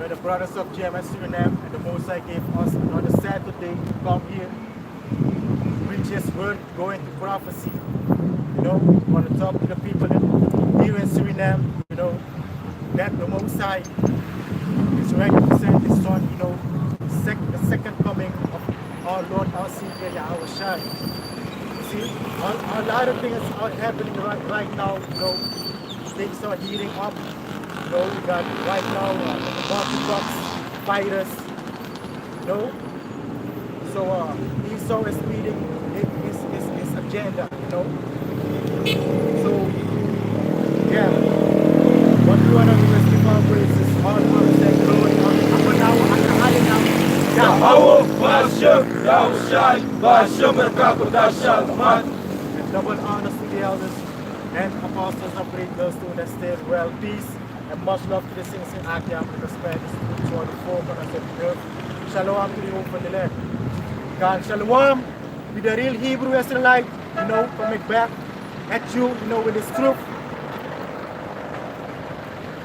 We're the brothers of Gms Suriname, and the Most High gave us another Saturday to come here, preach His word, go into prophecy. You know, we want to talk to the people here in Suriname, you know, that the Most High is ready to send His Son, you know, the second coming of our Lord, our Savior, YAHAWASHI. You see, a lot of things are happening right now, you know, things are heating up. You know, we got right now monkeypox virus, you know. So Esau is leading his agenda, you know. So yeah, what we want to do is give our praises, all praise and glory up now at the high now. Yahawah, BAHASHAM, YAHAWASHI, BAHASHAM, Merkakudashalman. And double honors to the elders and apostles of great girls to that stay well, peace. And much love to the saints in Akia, to the Spanish, to all the four corners of the earth. Shalom to the open the land. God, shalom, with the real Hebrew Israelite, you know, coming back at you, you know, with this truth.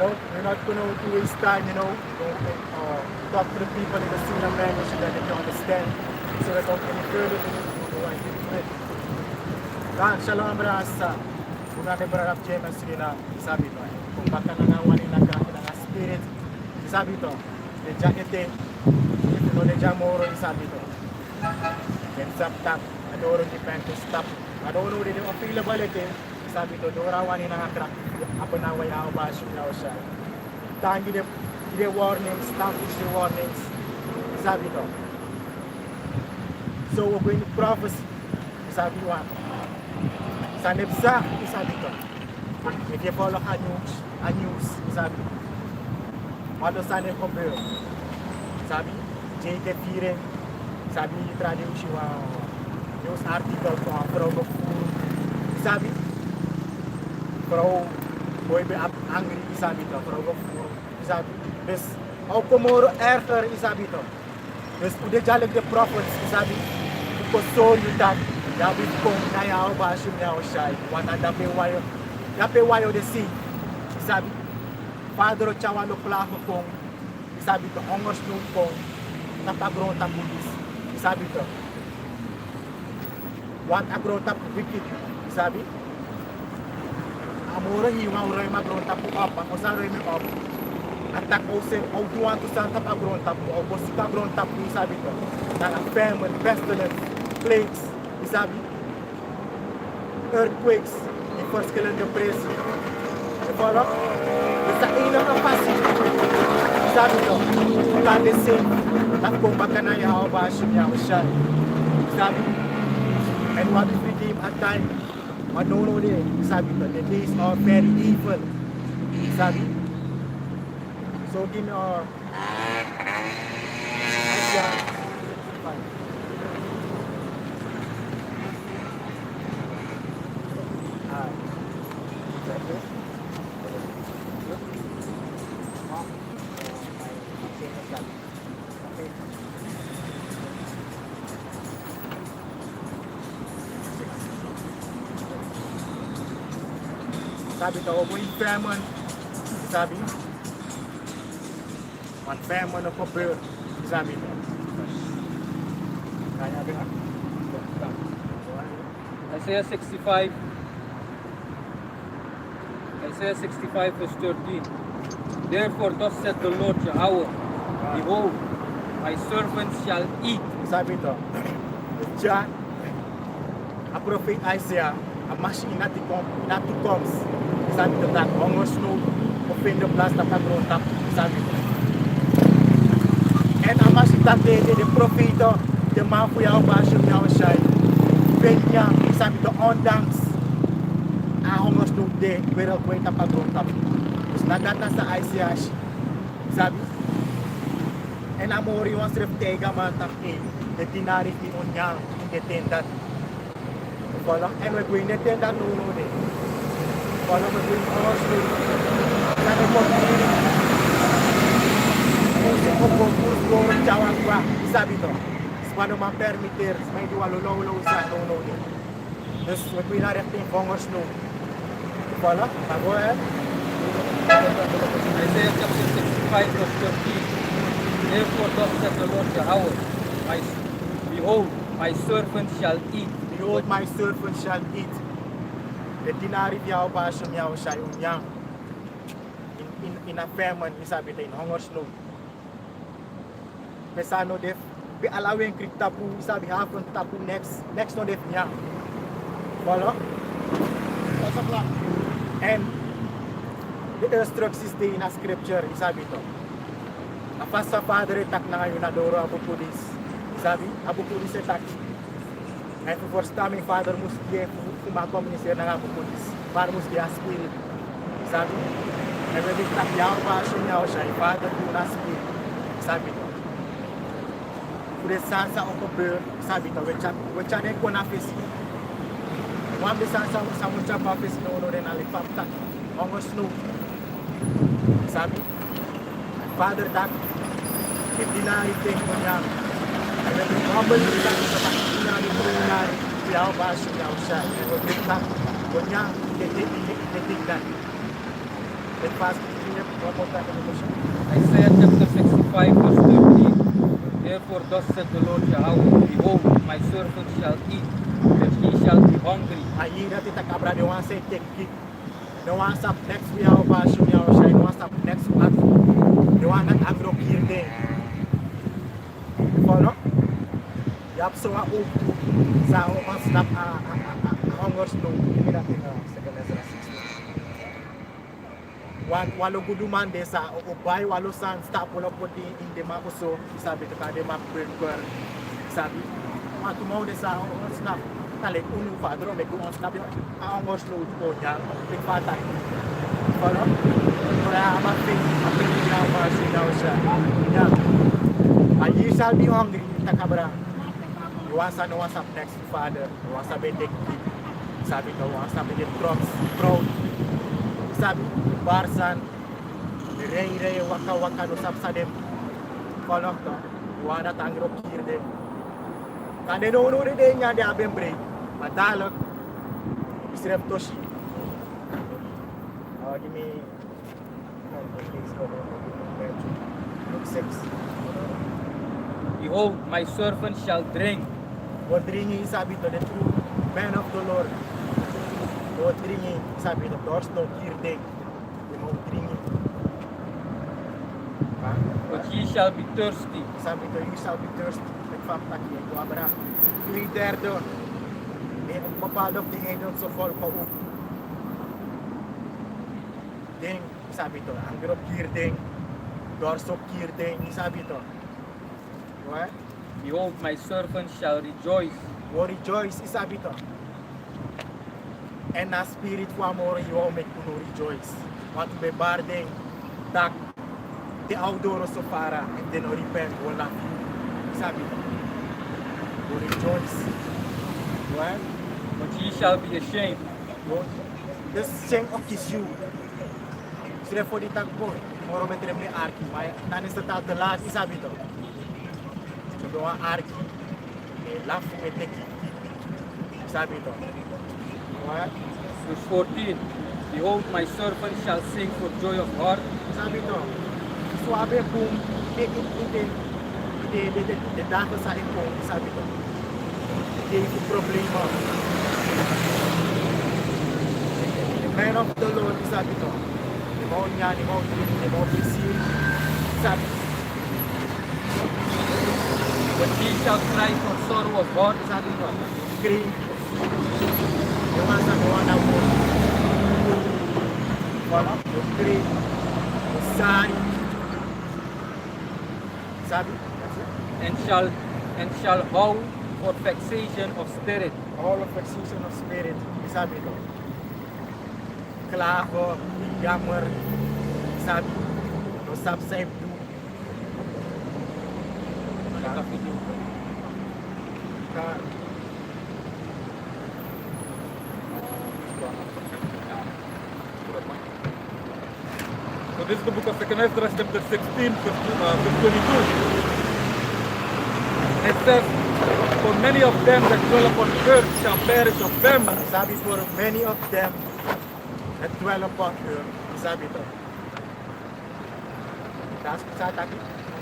No, we're not going to waste time, you know, talk to the people in the Suriname language so that they can understand. So that don't any further to the right. God, shalom, Rasa. Kung natin berharap Gms Suriname, sabi ko, kung baka nangawanin ng spirit, sabi to, the jacket, if you know the jamoro, sabi to, then stop, adoro di pento stop, adoro di availability, sabi to, dorawanin ng crack, apa na YAHAWASHI siya. Dahil hindi warnings, establish the warnings, sabi to. So, we're going to prophecy, sabi ko, sa Nebsa, sabi ko, if you follow a news, sabi, ano sa Nebsa, sabi, J.K. Firen, sabi, traduce yung news article ko, from sabi, from boy be angry, sabi to, from sabi, this, how tomorrow after, sabi to, this, ude jalag the prophets, sabi, because so you that, Dabi kong nayaw ba siya wala dape wayo de si sabi padro chawalo plako kong sabi to ongos nung kong napagronta pulis sabi to what agronta wicked sabi amora hiwa uray magronta po apa o sa ray up atak o sen o duwan to santa pagronta po o bosika agronta po sabi to na famine pestilence plagues sabi, earthquakes, yung first kailan yung preso. Follow? Sa inang ang pasi. Sabi to, kalisin, at kung baka na YAHAWASHI siya. Sabi, and what if we came at time, manuno din, sabi to, the days are very evil. Sabi, so din, sabi to, yung famine, sabi, one famine of a bird, sabi to. Kaya ba? Isaiah 65 verse 13. Therefore thus said the Lord Yahawah, behold, my servants shall eat. Sabi to, John, a prophet Isaiah, a machine not to comes. Sabi to that, almost no offend the blast of agronta. Sabi to. And a machine that the prophet, the man who YAHAWASHI, when niya, sabi to, on dance, almost no day, pero kwenta pagronta. Tapos nagata sa Isaiah, sabi, and amori was reftega man takin, the dinari on niya, the tendat. Follow, and we're going to tend that no. Follow, we're going to also sana po kung jawab ba sabi to paano ma-permitir may diwalo-lo sa no. Terus we're going to have to fongos no. Follow, go ahead. Isaiah chapter 65 verse 13. Therefore thus said the Lord Yahweh, behold, my servant shall eat. Behold, my servant shall eat. The dinari via BAHASHAM YAHAWASHI unyang. In a famine, isabi tayo, in hungersnood. Pesano def, be allowing krik tapu, isabi hapon tapu next no def niya. Follow? And the instructions day in a scripture, isabi to. Apas sa Father itak na ngayon adoro abu pulis. Isabi, abu pulis itak. And for first time, Father must give kumakomunisir ng abu pulis. Para must give a spirit. Isabi, and when we tak yaw BAHASHAM YAHAWASHI, Father do na spirit. Isabi to. Kude sansa okobir, isabi to, wecha ne ko na fesi. One the sansa sa mucha pa fesi no no rin alipapta. Ongos no. Isabi, Father tak, dinari ting ko niya. And when we humble tak sa dinari ko dinari, yaw BAHASHAM YAHAWASHI. And when we tak ko niya, titignan. Then fast, one more time in the Isaiah chapter 65 verse 13. Therefore thus said the Lord Yahweh, behold, my servant shall eat, and he shall be hungry. Ayi na tita kabra de wan say take kick. No one stop next we have BAHASHAM YAHAWASHI. No one stop next month. No one not agro here day. Follow? Yap so a up sa on stop a hunger snow. Kira tinga second Ezra 16. Walo guduman de sa ubay walo san stop wala poti inde makuso isabi to kade mak burger. Sabi atumaw de sa on snap talik unu padro me ko on snap a hunger snow ko nya big pata. Follow? Kaya amating na BAHASHAM YAHAWASHI. Yeah. You shall be hungry, takabra. You want to know what's up next, Father. You want to be take it. Sabi ko, want to be drops, proud. Sabi, barsan, rey, waka, no sap sa dem. Kolok to, you want to tangro kir dem. Kande no de nya de abem break. Madalok, isrep toshi. Give me Luke 6. Behold, my servant shall drink. What drinking sabi to the true man of the Lord. What drinking sabi to doors no kirding. The mo drinking. But ye shall be thirsty. Sabi to you shall be thirsty. Nagfamtak niya. Ito abra. You there do. Mapalok the angels of all pa up. Ding, sabi to, ang group kirding, dorsok kirding, sabi to. What? Behold, my servant shall rejoice. Wo rejoice, sabi to. And na spirit ko amore yo make kuno rejoice. Want to be barding, tak, the outdoor so para, and then repent, wala. Sabi to. Wo rejoice. What? But ye shall be ashamed. The shame of kiss you. Sila po di tagpo, moro may tinamli arki, may nanis na tao lahat, isabi to. So doon arki, laugh may teki, isabi to. What? Verse 14. Behold, my servant shall sing for joy of heart. Sabi to, suabe kung hindi dako sa akin kung isabi to. Hindi yung problema. The man of the Lord, isabi to. Demonya, demonisir, sabi. But ye shall cry for sorrow of heart. Sabi ko, scream. Yung asa ko na mo. Wala, yung scream. Yung sigh. Sabi, that's it. And shall howl for vexation of spirit. All of vexation of spirit. Sabi ko. Klavo, jammer. Sabi, no subside do. So this is the book of 2 Ezra chapter 16 verse 22. It says, for many of them that dwell upon the earth shall perish of them. Sabi for many of them that dwell upon earth. Sabi to. Taas ko sa taki.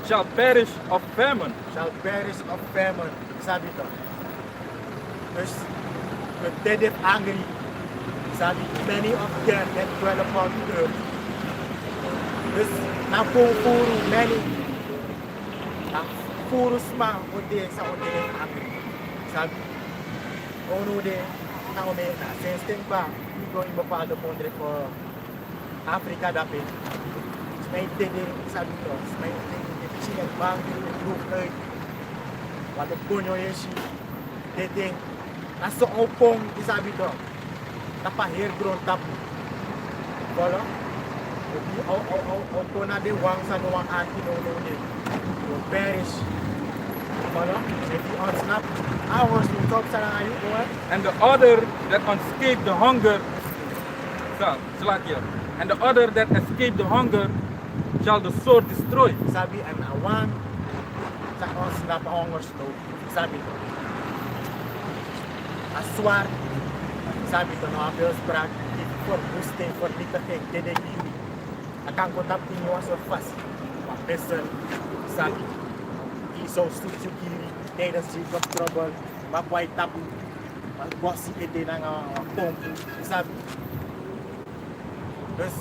shall perish of famine. Shall perish of famine. Sabi to. Dus, the dead angry. Sabi, many of them that dwell upon the earth. Dus, na puro many. Na puro sma, ude sa ude angry. Sabi, ono de, na ome, na sensting ba, iko iba pa do pondre for Africa dapat. May tede, sabi to, may tede, siya bang, group earth. Walau punyo yeshi, tede, naso opong, sabi to, tapahir grown tap. Kolo? Opo na de wang sa nuwang anti no de, will perish. Kolo? If you unsnap, hours will top sa lang ayo, And the other that escaped the hunger, and the other that escaped the hunger shall the sword destroy. sabi, ang awang, sa unsnap, hongers no, sabi to. Aswar, sabi to, no, appeals brag, for boosting, for litaking, tede kiwi. Akang kotap inyo as fast. Mapesel, sabi, iso sutsukiri, tede of trouble, makway tapu, magbosi ede ng pompo, sabi. Terus,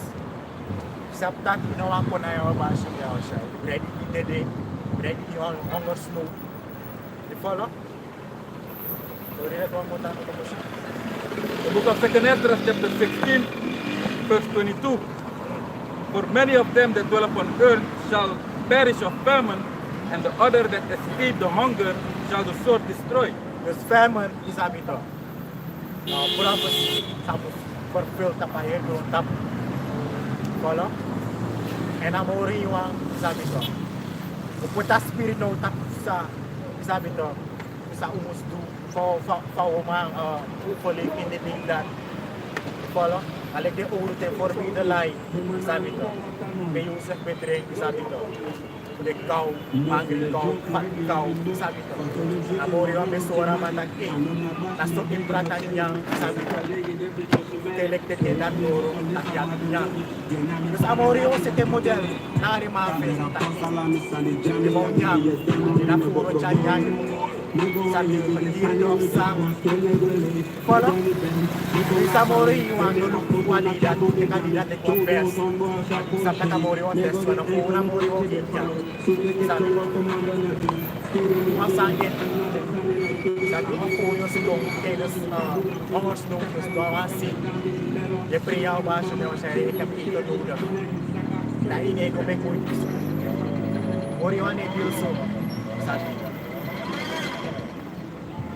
sabta ginawa ko na yung BAHASHAM YAHAWASHI. Ready tede, ready yung hunger snow. You follow? So, rin mo tayo ko siya. The book of 2 Esdras chapter 16, verse 22. For many of them that dwell upon earth shall perish of famine, and the other that escape the hunger shall the sword destroy. Because famine is sabi to. Prophecy tapos fulfill tapahir doon tap. Follow? And amori yung sabi to. Pupunta spirit no tap sa sabi to sa umusdu fa umang ufoli pinipingdan. Follow? Alik de urute for me the lie. Sabi to. May usap petreng sabi to. De kau, panggil kau, pat kau, sabi to. Amori yung besora mataki. Nasok impratan niya, sabi to. Elected din at loro ang takyat niya. Terus amori yung sete model, nari mafe, di mo niya, dinapuro siya niya sabi yung pag-hero of sang. Follow? Isa amori yung kandidat, yung kandidat na confess. Sa katamori yung test, ano kung una mori yung niya. Sabi ko, masakit. Sabi ko po yung silong, kelos, ongos nung gusto awasin. Yepriyaw ba siya na siya, ikapito nung naingay ko may kuitis. Mori yung anipilso. Sabi ko.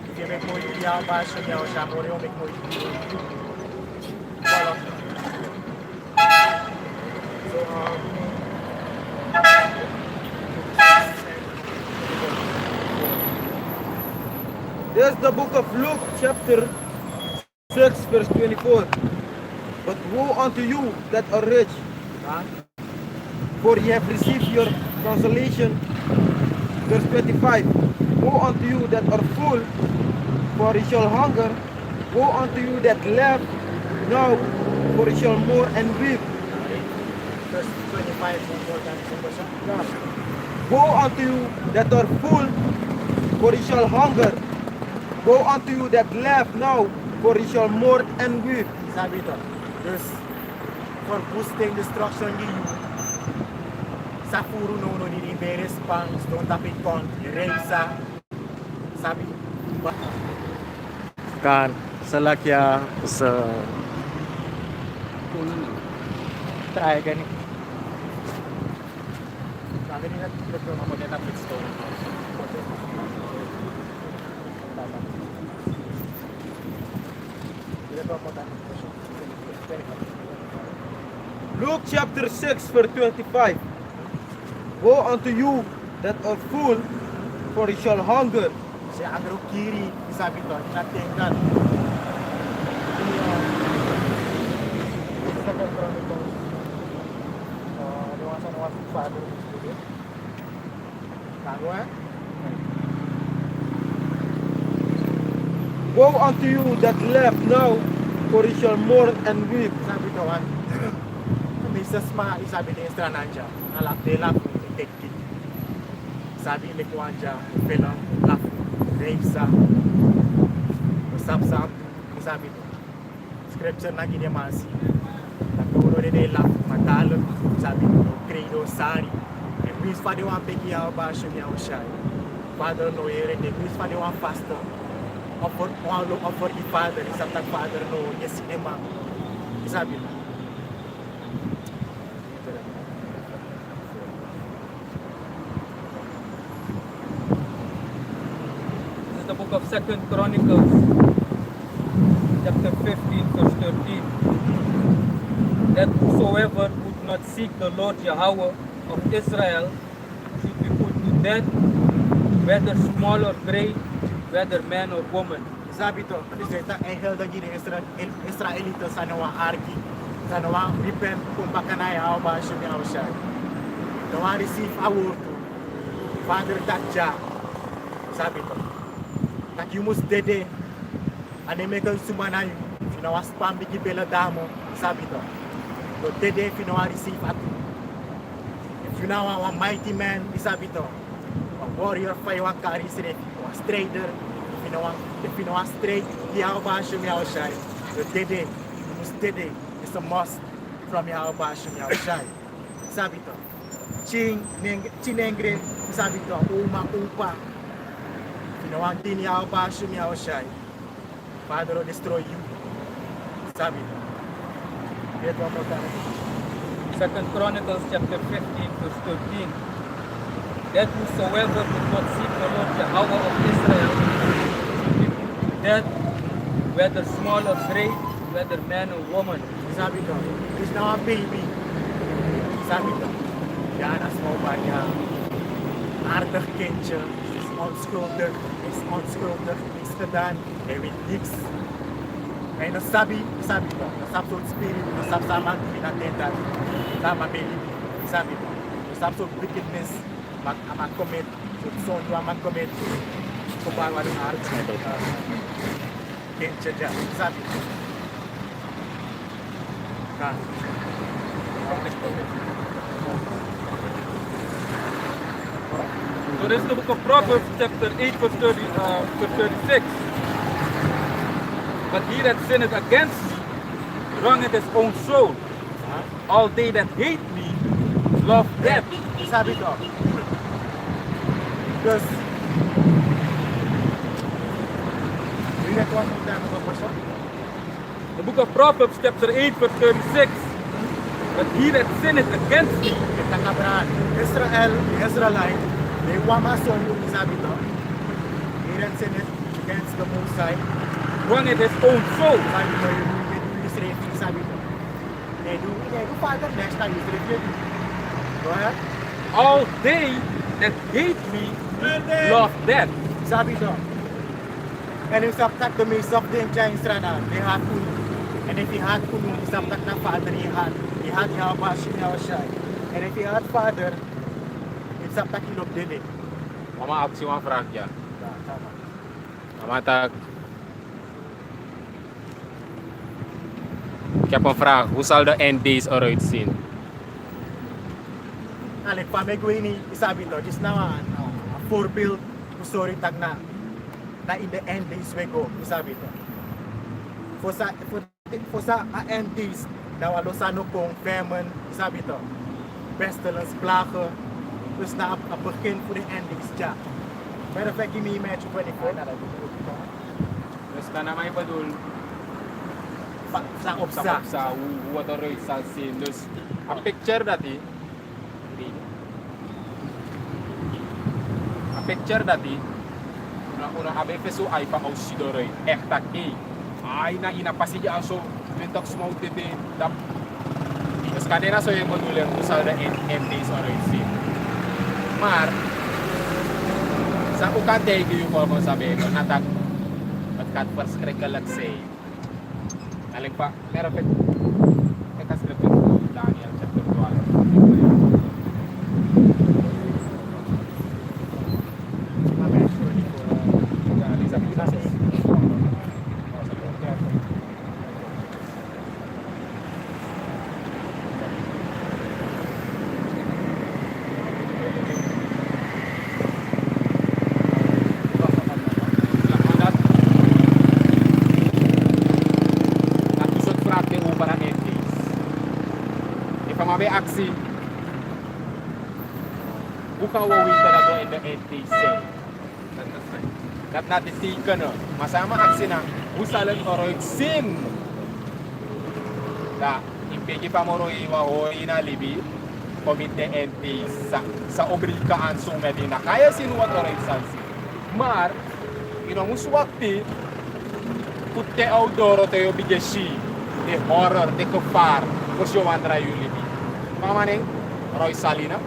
Kasi may kuitis ba siya, mori yung may kuitis. Follow. So, There's the book of Luke, chapter 6, verse 24. But woe unto you that are rich, for ye have received your consolation. Verse 25. Woe unto you that are full, for ye shall hunger. Woe unto you that laugh now, for ye shall mourn and weep. Verse 25, more than Woe unto you that are full, for ye shall hunger. Woe unto you that laugh now, for ye shall mourn and weep. sabi to. There's for boosting destruction ni you. Sa puro nuno ni Iberes pang stone tapit kon, Reza. Sabi. Kan salakya sa try gani. Sabi nila dito mga model tapit stone. Luke chapter 6, verse 25. Woe unto you that are full, for ye shall hunger. Si Agro Kiri, sabi to, natingnan. Woe unto you that laugh now, for ye shall mourn and weep. Sabi to, Mrs. Ma, isabi ni Estrananja, nalap de lap, itekit. sabi lekuanja film laf reisa usap sabi to scripture na gini masi nagturo de laf matalon sabi to credo sari e quis fa de wan peki YAHAWASHI YAHAWASHI father no ere de quis fa de wan pastor offer the father isang tag father no yes cinema sabi to The book of 2 Chronicles, chapter 15, verse 13. That whosoever would not seek the Lord Yahawah of Israel should be put to death, whether small or great, whether man or woman. sabi to presenta engel da gini Israelita sa nawa arki sa nawa repent kung baka na YAHAWASHI YAHAWASHI nawa receive award to father Tatja sabi to tak yumus dede ane meka sumanayu finawa spam bigi bela damo sabi to dede finawa receive atu if you know a mighty man sabi to a warrior fa yung kari sire a trader if you know a straight YAHAWASHI YAHAWASHI dede yumus dede is a must from YAHAWASHI YAHAWASHI sabi to chinengre sabi to upa Pinawang din YAHAWASHI YAHAWASHI Father will destroy you sabi read one more time 2 Chronicles, chapter 15, verse 13. That whosoever would not seek the Lord Yahawah of Israel should be put to death, whether small or great, whether man or woman. sabi to is now a baby sabi to yan as mo ba niya aardig kindje is onschuldig niks gedaan hij weet niks en nasabi to nasab so spirit nasab sama pinatendan sama baby sabi to nasab so wickedness mag-commit so yung mag-commit kung ba ang aardig kindje dyan sabi to So this is the book of Proverbs, chapter 8, verse 36. But he that sinneth against me wrongeth his own soul. All they that hate me love death. sabi to because you get one more time of person The book of Proverbs, chapter 8, verse 36. But he that sinneth against me Takabraan Israel, the Israelite, they wamason yung sabi to. He that sinned against the Most High, wrongeth his own soul. sabi to, you do Israel, sabi to. They do Father, next time Israel. Go ahead. All they that hate me love death. Sabi to. And if sabtak to me, sabtak dyan Israel, they had kunu. And if he had kunu, sabtak na Father, he had YAHAWASHI YAHAWASHI. And if he had Father, sabtak ilog din eh. Mama, ako si mga frag ya. Tama. Mama, tag. Kaya pang frag, who shall the end days or it sin? Alek pa may ni isabi to, just now a forebuild sorry tag na in the end days we go, isabi to. For sa end days, daw alosano kong famine, isabi to. Pestilence, plague, dus na a begin voor de endings dyan. Matter of fact, give me image 24. Terus ka na may padul, Sa opsa. sa water rate sa sin. Dus, ang picture dati, unang abe fesu ay pa ausido rate, ektak ay na inapasi dyan so, mentok smoke diti, dap. Terus kanina so yung madulang kung sa end days or it sin. Mar, sa ukante yung po mo sabi ko natak at first correct galaxy aling pa pero pet ekas repet Daniel chapter 12 24 buka wa winter na to in the NTC. Kat natitikan no, masama aksi na usalan oroy sin. Da, impegi pa moro iwa hoi na libi, komite NT sa obrikaan sung medina. Kaya sinuwat oroy sansi. Mar, muswakti, putte outdoor tayo bigeshi, de horror, de kufar, kusyo wandra yung libi. Mga maning, Roy Salina.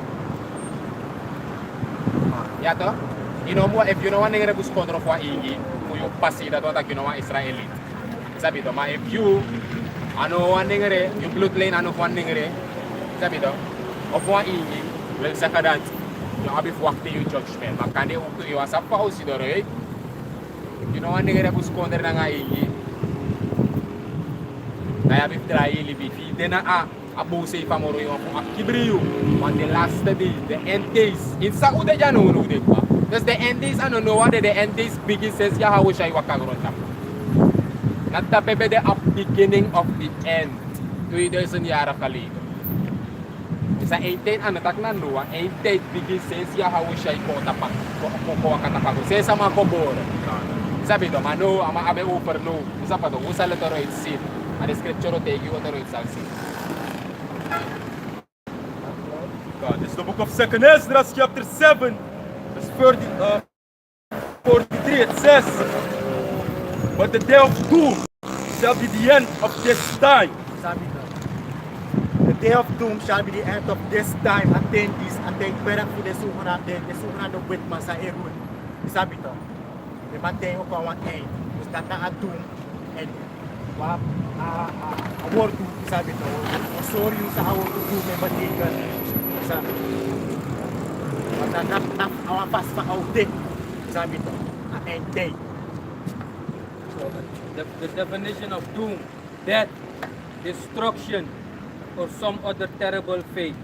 Yato, mo, if you know one nang rebus kontro kwa ingi, kuyo pasida to ta ginawa Israeli. Sabi to, if you ano one nang re, yung blood lane ano one nang re, sabi to, of kwa ingi, well sa kadant, yung abi wakti yung judgment. Makande ukto iwasap pa o si Doroy. Ginawa nang rebus kontro na nga ingi. Kaya abi try libi, de na abuse pa moro yung akong akibriyo on the last day, the end days. In sa ude dyan uno ude pa. Because the end days, ano no, what the end days begin says YAHAWASHI wakagron tam. Nagtapepe the beginning of the end. Tuy there's an yara kalito. Sa 18, ano tak na nuwa, 18 begin says YAHAWASHI ko tapak. Ko katapak. Sa mga kobor. Sabi to, mano, ama abe upper no. Isa pa to, usala to roit sin. Ang scripture o tegi o to roit salsin. God, this is the book of 2nd Ezra, chapter 7, verse 43. It says, but the day of doom shall be the end of this time. Sabi to, the day of doom shall be the end of this time. Attain this, attain perang fu desuko na wit man sa erun. Sabi to, the manteng ko ang end. Gusto na doom and award to, sabi to, sorry yung sa award to doom may batikan. Sabi nap awan pas pa aude, sabi to, end day. So the definition of doom, death, destruction, or some other terrible fate.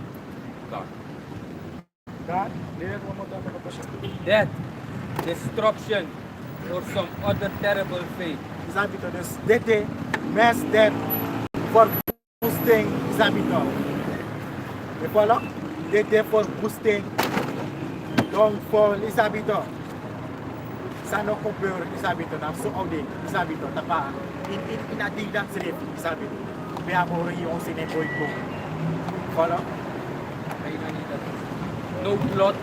God, lihat one more time the question. Death, destruction, or some other terrible fate. Sabi to, this dete, mass death for boosting, sabi to. You follow? Dete for boosting, downfall, sabi to. Sano ko pure, sabi to, na so aude, sabi to, tapa, inating that slip, sabi to. Kaya mo rin yung sineboy ko. Follow? No blood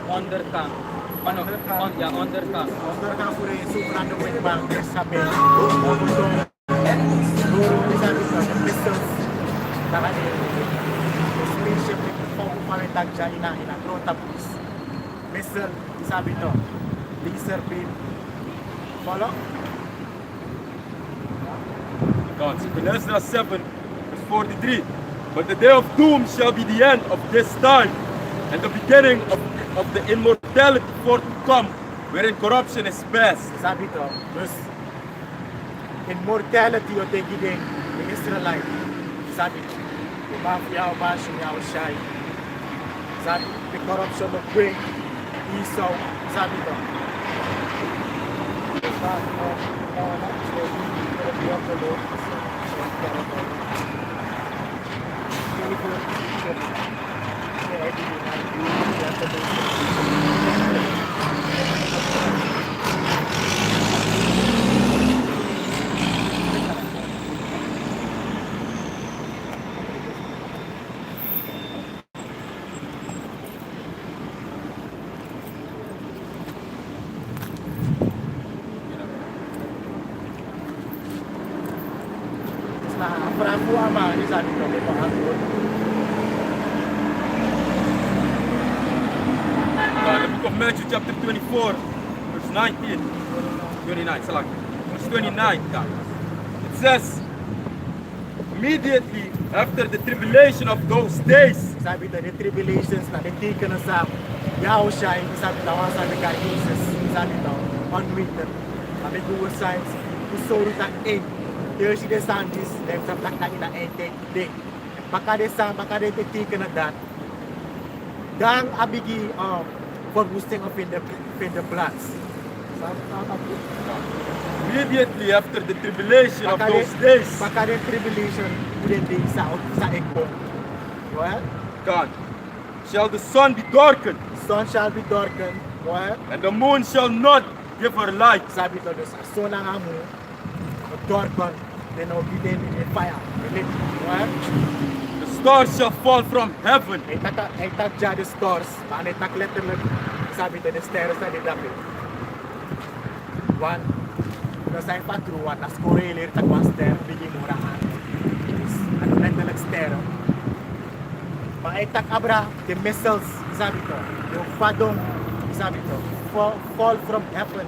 undercam. Ano? Undercam. Undercam po rin, sobrang naman bang sabi, sabi to, pistols, nakanin, spaceship, pumamitag siya, ina, tapos, missile, sabi to, laser beam, follow? God, 2nd Ezra 7, verse 43. But the day of doom shall be the end of this time, and the beginning of the immortality forthcome, wherein corruption is best. Sabi to, verse, immortality o tigidin, the Israelite, sabi to, YAHAWASHI, YAHAWASHI, sabi, the corruption of great Esau, sabi to, Franco ama, sabi to, may pangangkot. The book of Matthew chapter 24, verse 19, 29, verse 29, guys. It says, immediately after the tribulation of those days, Sabi to, the tribulations na nitikan na sa YAHAWASHI, sabi to, sabi ka, Jesus, sabi to, on winter, sabi Google Science, kusoro ng 8. Here she the scientists, them sa plak na ina 8 day. Baka de nitikan na that, dang abigi, for boosting of in the bloods. immediately after the tribulation of those days, Baka the tribulation wouldn't be sa ekbo. Well, God, shall the sun be darkened, The sun shall be darkened. Go ahead. and the moon shall not give her light. Sabi to, dus ang zon ang amo, darken, then obedient in fire. Go ahead. The stars shall fall from heaven, Ay tak dyan the stars, paano tak letterlijk, sabi to, the stars na didapit. One, nasa yung patruan, nas kurelir, tak one star, bigay murahan. Ano letterlijk star. Maitak abra, the missiles, sabi to, yung fadong, sabi to, fall from heaven.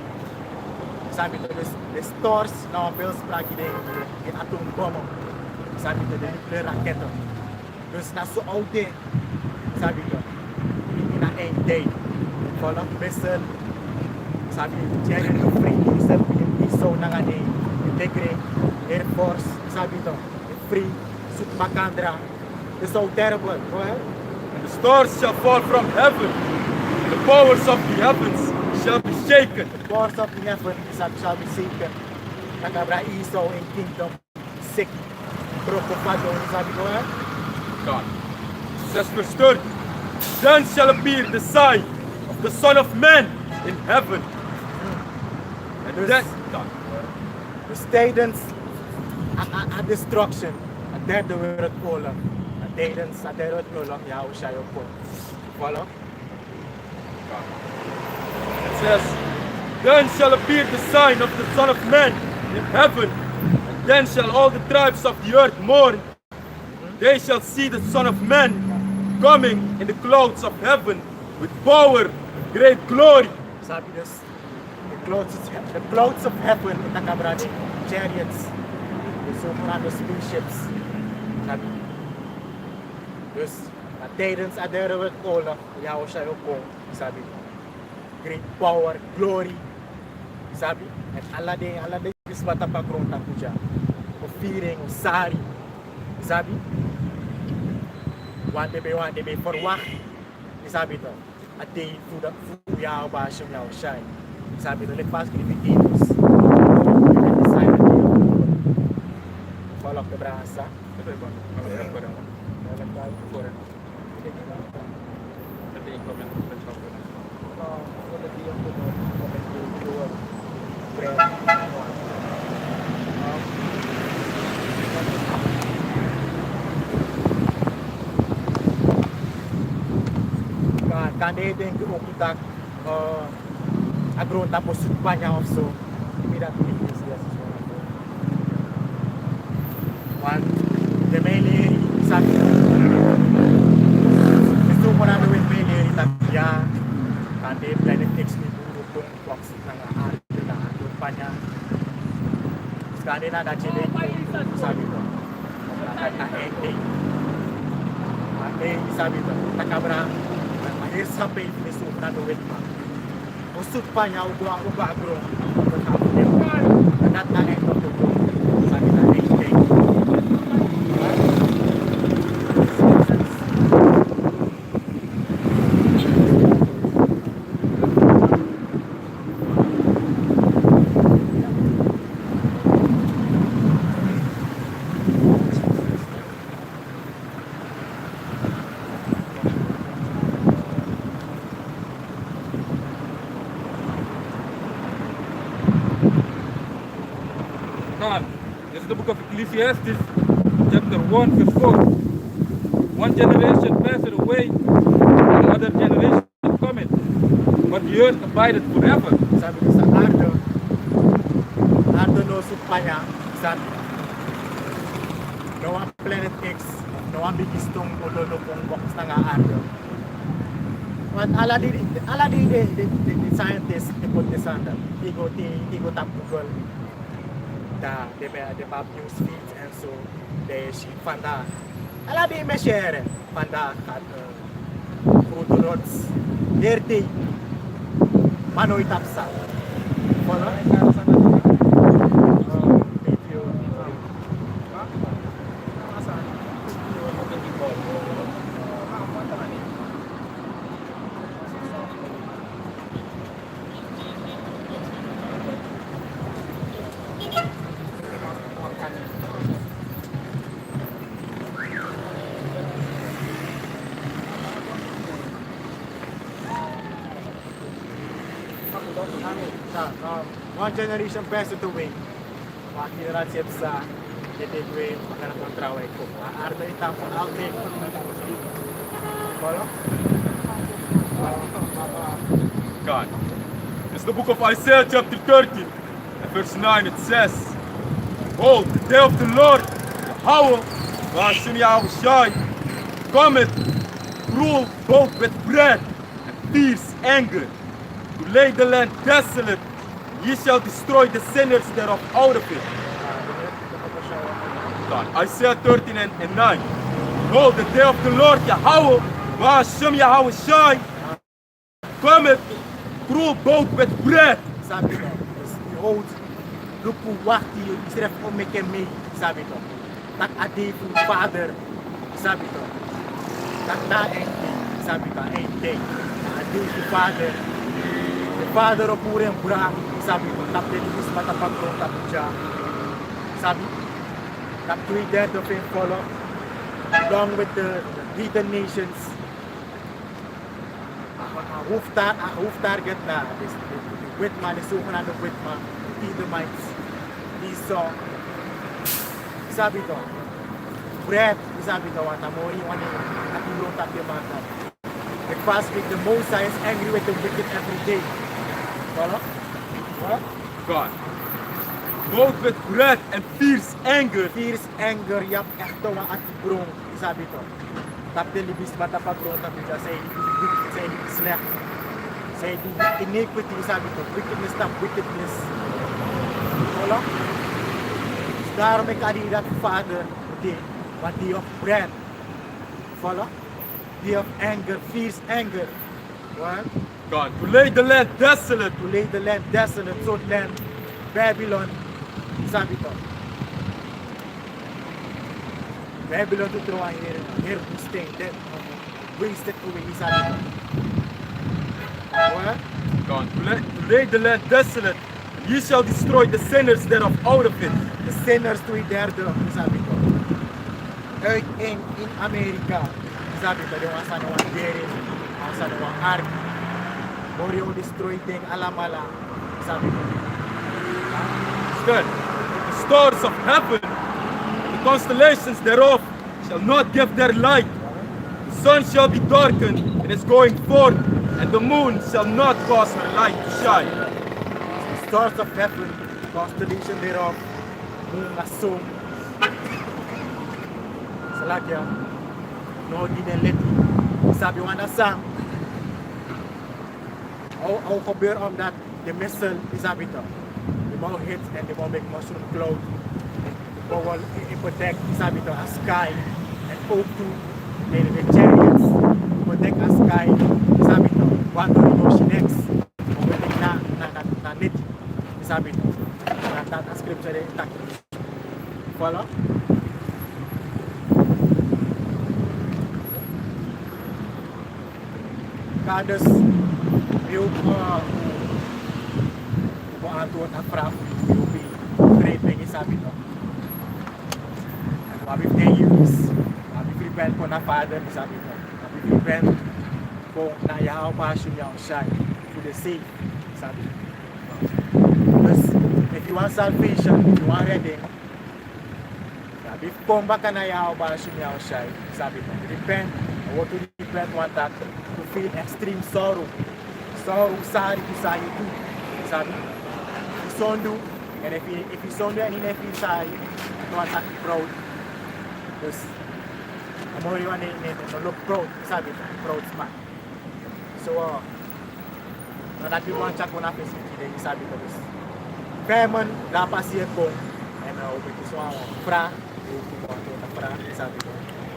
Sabi to, the stars na bills plagi din, in atom bomb. Sabi to, the nuclear raket. Dus nasuaude, sabi ko, ina end day. Fall of missile, sabi ko, dyan yung free missile, yung iso na nga ni Integre, Air Force, sabi to, free, Sutmakandra. It's so terrible. Go ahead. and the stars shall fall from heaven, and the powers of the heavens shall be shaken. The force of the heaven shall be shaken. Nakabra iso in kingdom, sick, preocupado, sabi ko, eh? God. Says verse 30, then shall appear the sign of the Son of Man in heaven. And There's- then, God, The stadens a destruction. A dead the word olam. A stadens a dead word olam. Yahushua yoko. Follow? it says, then shall appear the sign of the Son of Man in heaven, and then shall all the tribes of the earth mourn. They shall see the Son of Man coming in the clouds of heaven with power, great glory. Sabi this, the clouds of heaven, nakabra ni chariots, the sumurano spaceships. Sabi, dus, a stadens a dead word olam. Yahushua yoko. Sabi, great power, glory. Sabi, at alade is matapagron ta kuja. O fearing, o sari. Sabi, one day for wak. Sabi to, a day food YAHAWASHI YAHAWASHI. Sabi to, lekpas Filipinos. Follow the brasa. Kande din ko kita agron tapos banyak also tidak Filipinos ya one the mainly sabi gusto mo na gawin mainly tatya kande planet X ni burukong box ng arte na agron pa niya kande na dachile sabi ko na ending kande sabi ko takabra mahir sampai ini sumna duit pa usut pa niya uga agro not na ito to sabi na ending God, this is the book of Ecclesiastes, chapter 1, verse 4. One generation passeth away, and another generation cometh, but the earth abideth forever. sabi ko sa Ardo no supaya sabi no ang planet X no ang bigistong ulolo kong box na nga Ardo what ala di scientist di put this under tigo tap Google the map news feeds and so they she fanda ala di me share fanda kat photo roads dirty Manoy Tapsa. Follow? One generation passed away. Mga generasi sa Dedegue, magandang kontraway ko. Arda itang po outtake. Follow? God. It's the book of Isaiah chapter 30 and verse 9. It says, "Behold, the day of the Lord, YAHAWAH, BAHASHAM YAHAWASHI, cometh, rule both with bread and fierce anger, to lay the land desolate, and ye shall destroy the sinners thereof out of it." God. Isaiah 13 and 9. Behold, the day of the Lord, YAHAWAH, BAHASHAM YAHAWASHI, cometh, rule both with bread. Sabi ko, behold, lupu wakti isref omeke me, sabi ko. Tak adi fu father, sabi ko. Tak na ente, sabi ko, ente. Adi fu father. The father of Purem Bra, sabi ko. Tap din is matapagong tap siya. Sabi, tap three dead of him follow, along with the heathen nations. Hoof target na the Whitman, the sukan ng Whitman, the Edomites, Esau. Sabi to, bread, sabi to, at amori yung ano at yung tap yung mga tao. The fast week, the Mosiah is angry with the wicked every day. Follow? What? God. Both with bread and fierce anger. Fierce anger, yap, ekto ang at brong, sabi to. Tap din libis matapagrong, tap din say slack. Say iniquity, sabi to. Wickedness, tap wickedness. Follow? Daarom may kandidat father, but day of bread. Follow? Day of anger, fierce anger. What? God, to lay the land desolate. To lay the land desolate, so land, Babylon, sabi to. Babylon to throw here to stay, then wasted away, sabi to. What? God, to lay the land desolate, and ye shall destroy the sinners thereof out of it. The sinners to there, sabi ko. Earth in America, sabi ko, yung asa nawang bearing, asa nawang ark, or yung destroy ting alamala, sabi ko. Instead, the stars of heaven, the constellations thereof, shall not give their light. The sun shall be darkened in its going forth, and the moon shall not cause her light to shine. The stars of heaven, constellation thereof, moon assume. Salagya, no dineliti. Sabi wa na sang, au cover on that, the missile, sabi to. The more hits and the more make mushroom cloud. The more protect, sabi to, a sky. And O2, the chariots, protect a sky, sabi to. What do you know she next? Protect na nit, sabi to. That scripture, follow? Kadas yung kung ato at apraf yung great thing sabi to. Mabi use, mabi prevent ko na father sabi to. Mabi prevent kung na YAHAWASHI to the safe sabi to. Because if you want salvation, if you want reading, sabi kung baka na YAHAWASHI sabi to. Repent, what to repent want that to feel extreme sorrow. Sorrow sari to sayo too. Sabi, isondu, and if isondu and in feel sayo, ito ang ating proud. Because, amo yung ano yung look proud, sabi, proud man. So, natin mo ang chat mo na Facebook, sabi ko, Feman, lapas siya ko, and ubiti so ako, fra, ubiti ko ako na fra, sabi ko.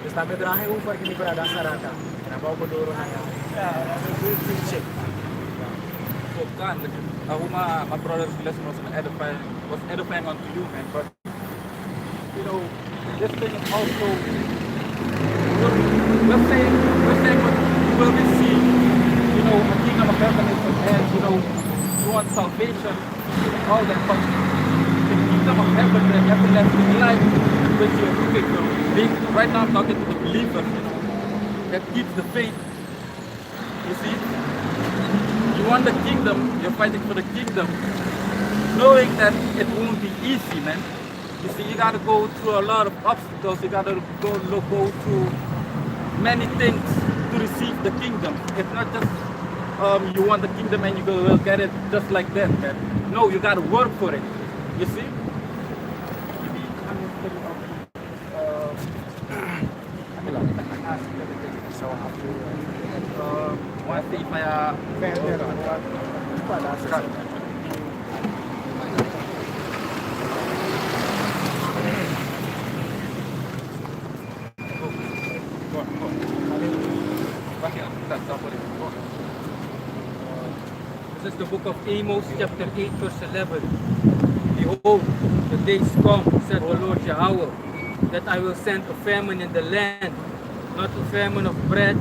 Tapos nabidrahe ufar, kinibrada sa rata, nabaw ko duro na yan. Check. So, God, my brother's lesson was edifying unto you, man. But, you know, this thing is also, let's say what you will receive, you know, a kingdom of heaven is at hand, you know, you want salvation, all that, but the kingdom of heaven, the everlasting life, which you're looking for, right now I'm talking to the believers, you know, that keeps the faith, you see. You want the kingdom, you're fighting for the kingdom, knowing that it won't be easy, man. You see, you gotta go through a lot of obstacles, you gotta go through many things to receive the kingdom. It's not just you want the kingdom and you will get it just like that, man. No, you gotta work for it. You see? Masih saya This is the book of Amos, chapter 8, verse 11. Behold, the days come, said the Lord Yahawah, that I will send a famine in the land, not a famine of bread,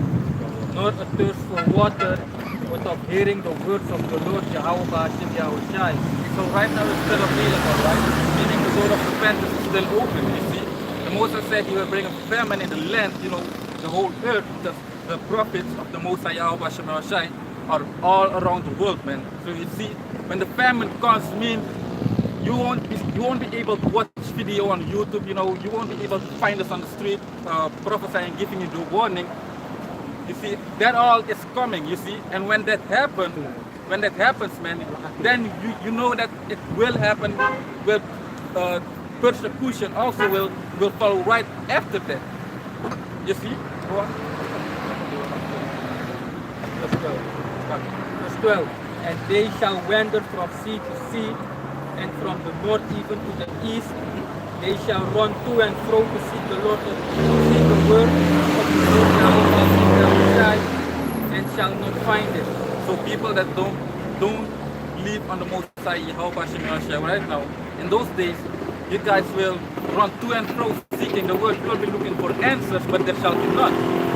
nor a thirst for water, but of hearing the words of the Lord Yahawah BAHASHAM YAHAWASHI. So right now it's still available, right? Meaning the door of repentance is still open, you see. The Moses said he will bring a famine in the land, you know, the whole earth, the prophets of the Most High Yahawah BAHASHAM YAHAWASHI are all around the world, man. So you see, when the famine comes, mean you won't be able to watch video on YouTube, you know, you won't be able to find us on the street prophesying, giving you the warning. You see, that all is coming, you see, and when that happens, man, then you know that it will happen. Well, persecution also will follow right after that. You see? Go on. Verse 12. And they shall wander from sea to sea, and from the north even to the east. They shall run to and fro to seek the Lord, to seek the word of the Lord Yahawah, and shall not find it. So people that don't believe on the Most High Yahawah BAHASHAM YAHAWASHI right now, in those days, you guys will run to and fro seeking the word. You will be looking for answers, but there shall be none.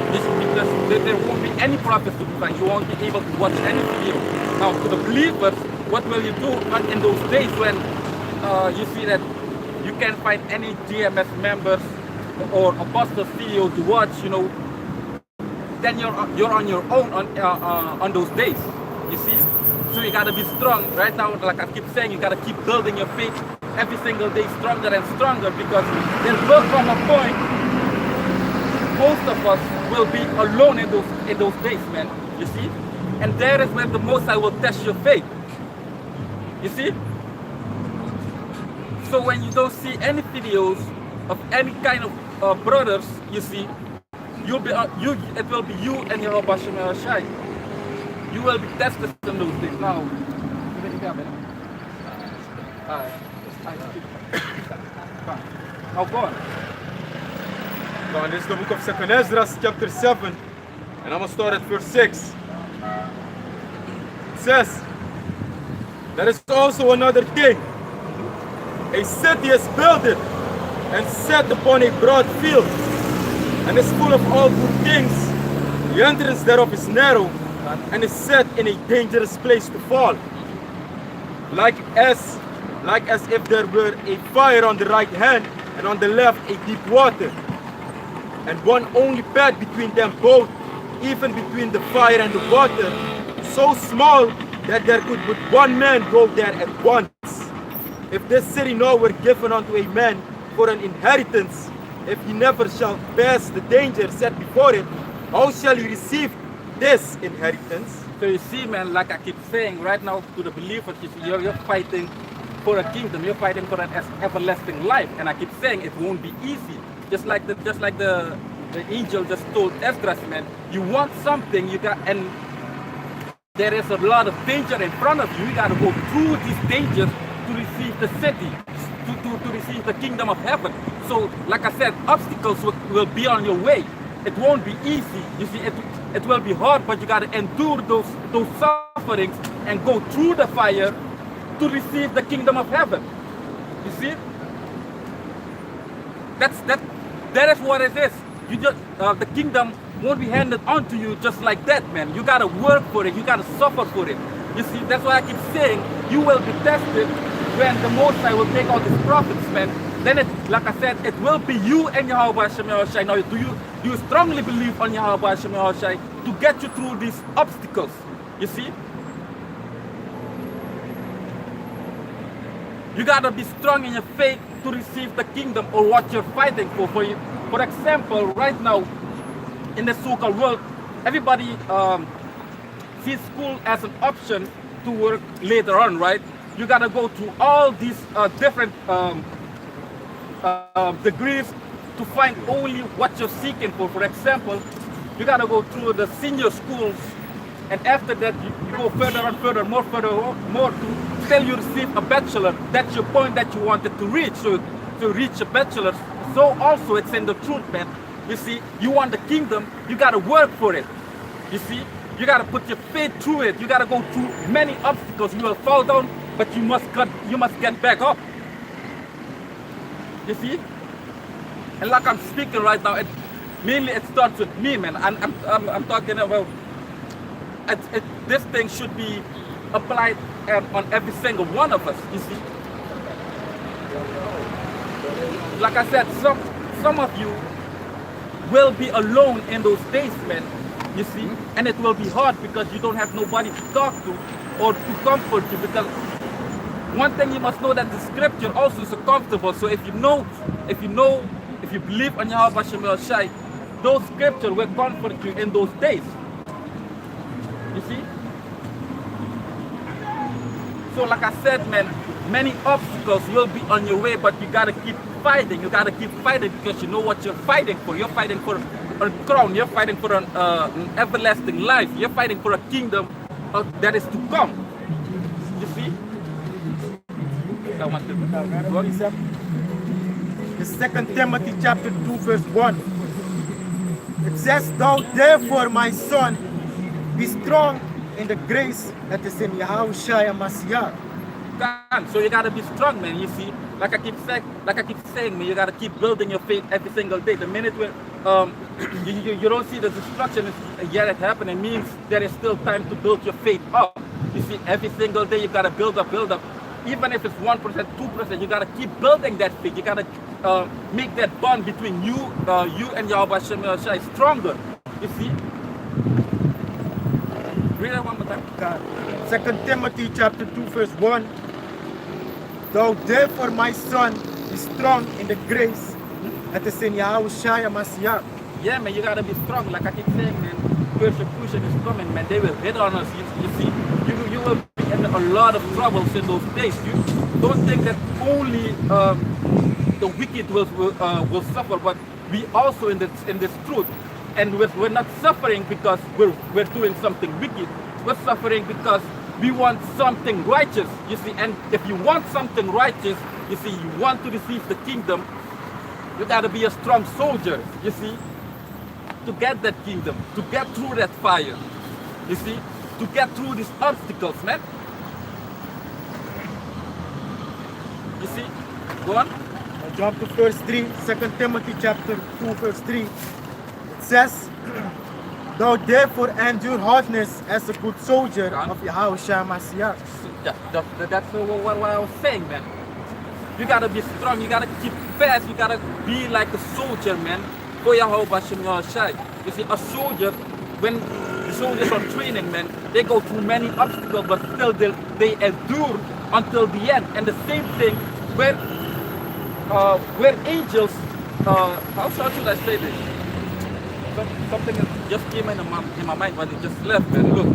This because there won't be any prophets to be found. You won't be able to watch any video. Now, to the believers, what will you do in those days when you see that you can't find any GMS members or apostles video to watch? You know, then you're on your own on those days. You see, so you gotta be strong right now. Like I keep saying, you gotta keep building your faith every single day, stronger and stronger, because there will come a point most of us will be alone in those days, man. You see, and there is when the Most High will test your faith. You see, so when you don't see any videos of any kind of brothers, you see, you'll be it will be you and your BAHASHAM YAHAWASHI. You will be tested in those days. Now, now go on. Now, this is the book of 2nd Ezra, chapter 7, and I'm going to start at verse 6. It says, there is also another king. A city is builded and set upon a broad field, and is full of all good things. The entrance thereof is narrow, and is set in a dangerous place to fall. Like as if there were a fire on the right hand, and on the left a deep water, and one only path between them both, even between the fire and the water, so small that there could but one man go there at once. If this city now were given unto a man for an inheritance, if he never shall pass the danger set before it, how shall he receive this inheritance? So you see, man, like I keep saying right now to the believers, you see, you're fighting for a kingdom, you're fighting for an everlasting life, and I keep saying it won't be easy. Just like the angel just told Esdras, man, you want something, you got, and there is a lot of danger in front of you. You got to go through these dangers to receive the city, to receive the kingdom of heaven. So, like I said, obstacles will be on your way. It won't be easy. You see, it will be hard, but you got to endure those sufferings and go through the fire to receive the kingdom of heaven. You see, that is what it is. You just the kingdom won't be handed on to you just like that, man. You gotta work for it. You gotta suffer for it. You see, that's why I keep saying you will be tested when the Most High will take out His prophets, man. Then it, like I said, it will be you and Yahawah BAHASHAM YAHAWASHI. Now, do you strongly believe on Yahawah BAHASHAM YAHAWASHI to get you through these obstacles? You see, You gotta be strong in your faith to receive the kingdom or what you're fighting for. For example, right now in the so-called world, everybody sees school as an option to work later on, right? You gotta go through all these different degrees to find only what you're seeking for. For example, you gotta go through the senior schools, and after that you go further and further, more to till you receive a bachelor. That's your point that you wanted to reach. So to reach a bachelor, so also it's in the truth, man. You see, you want the kingdom, you gotta work for it. You see, you gotta put your faith through it. You gotta go through many obstacles. You will fall down, but you must get back up. You see? And like I'm speaking right now, mainly it starts with me, man. I'm talking about this thing should be applied on every single one of us. You see? Like I said, some of you will be alone in those days, man. You see? And it will be hard because you don't have nobody to talk to or to comfort you. Because one thing you must know, that the scripture also is comfortable. So if you believe on YAHAWASHI, those scriptures will comfort you in those days. You see? So like I said, man, many obstacles will be on your way, but you gotta keep fighting. You gotta keep fighting because you know what you're fighting for. You're fighting for a crown. You're fighting for an everlasting life. You're fighting for a kingdom that is to come. You see? The 2 Timothy chapter 2 verse 1. It says, "Thou therefore, my son, be strong in the grace that is in YAHAWASHI Mashiach." So you gotta be strong, man. You see, like I keep saying, man, you gotta keep building your faith every single day. The minute when you don't see the destruction yet happening, means there is still time to build your faith up. You see, every single day you gotta build up. Even if it's 1%, 2%, you gotta keep building that faith. You gotta make that bond between you and YAHAWASHI stronger. You see. Read that one more time. 2 Timothy chapter 2 verse 1. "Thou therefore, my son, be strong in the grace that is in YAHAWASHI Mashiach." Yeah, man, you gotta be strong. Like I keep saying, man, persecution is coming, man. They will hit on us. You see, you will be in a lot of troubles in those days. You don't think that only the wicked will suffer, but we also in this truth. And we're not suffering because we're doing something wicked. We're suffering because we want something righteous, you see. And if you want something righteous, you see, you want to receive the kingdom, you gotta be a strong soldier, you see, to get that kingdom, to get through that fire, you see, to get through these obstacles, man. You see? Go on. Now jump to verse 3, 2 Timothy chapter 2 verse 3. It says, "Thou therefore endure hardness as a good soldier of YAHAWASHI Mashiach." That's what I was saying, man. You gotta be strong, you gotta keep fast, you gotta be like a soldier, man, for YAHAWASHI. You see, a soldier, when the soldiers are training, man, they go through many obstacles, but still they endure until the end. And the same thing where angels, how should I say this? Something that just came in my mind, but it just left, man. Look,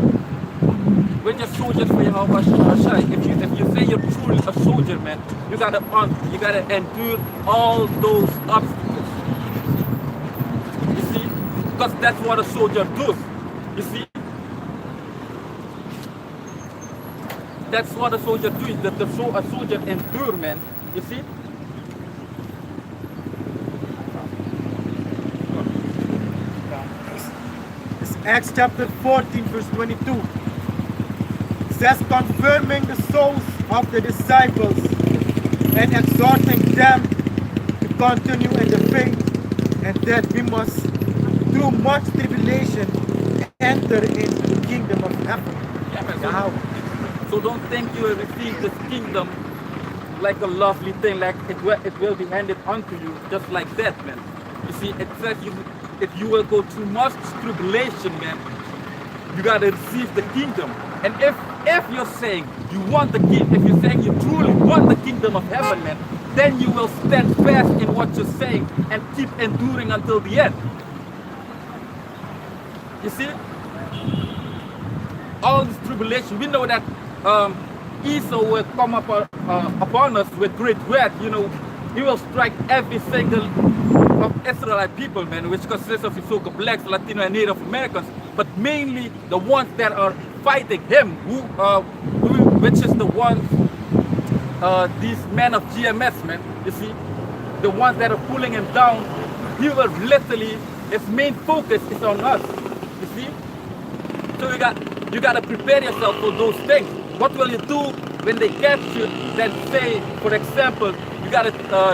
we're just soldiers for YAHAWASHI. If you say you're truly a soldier, man, you gotta endure all those obstacles. You see, because that's what a soldier does. You see, that's what a soldier does. A soldier endure, man. You see. Acts chapter 14 verse 22. It says, "Confirming the souls of the disciples and exhorting them to continue in the faith, and that we must through much tribulation enter into the kingdom of heaven." Yeah, man. So don't think you will receive this kingdom like a lovely thing, like it will be handed unto you just like that, man. You see, it says if you will go through much tribulation, man, you gotta receive the kingdom. And if if you're saying you want the king, if you're saying you truly want the kingdom of heaven, man, then you will stand fast in what you're saying and keep enduring until the end. You see, all this tribulation, we know that Esau will come upon us with great wrath. You know, he will strike every single of Israelite people, man, which consists of the so-called blacks, Latino, and Native Americans, but mainly the ones that are fighting him, which is the ones, these men of GMS, man, you see, the ones that are pulling him down. He will literally, his main focus is on us, you see. So you got to prepare yourself for those things. What will you do when they catch you? Then say, for example, you got to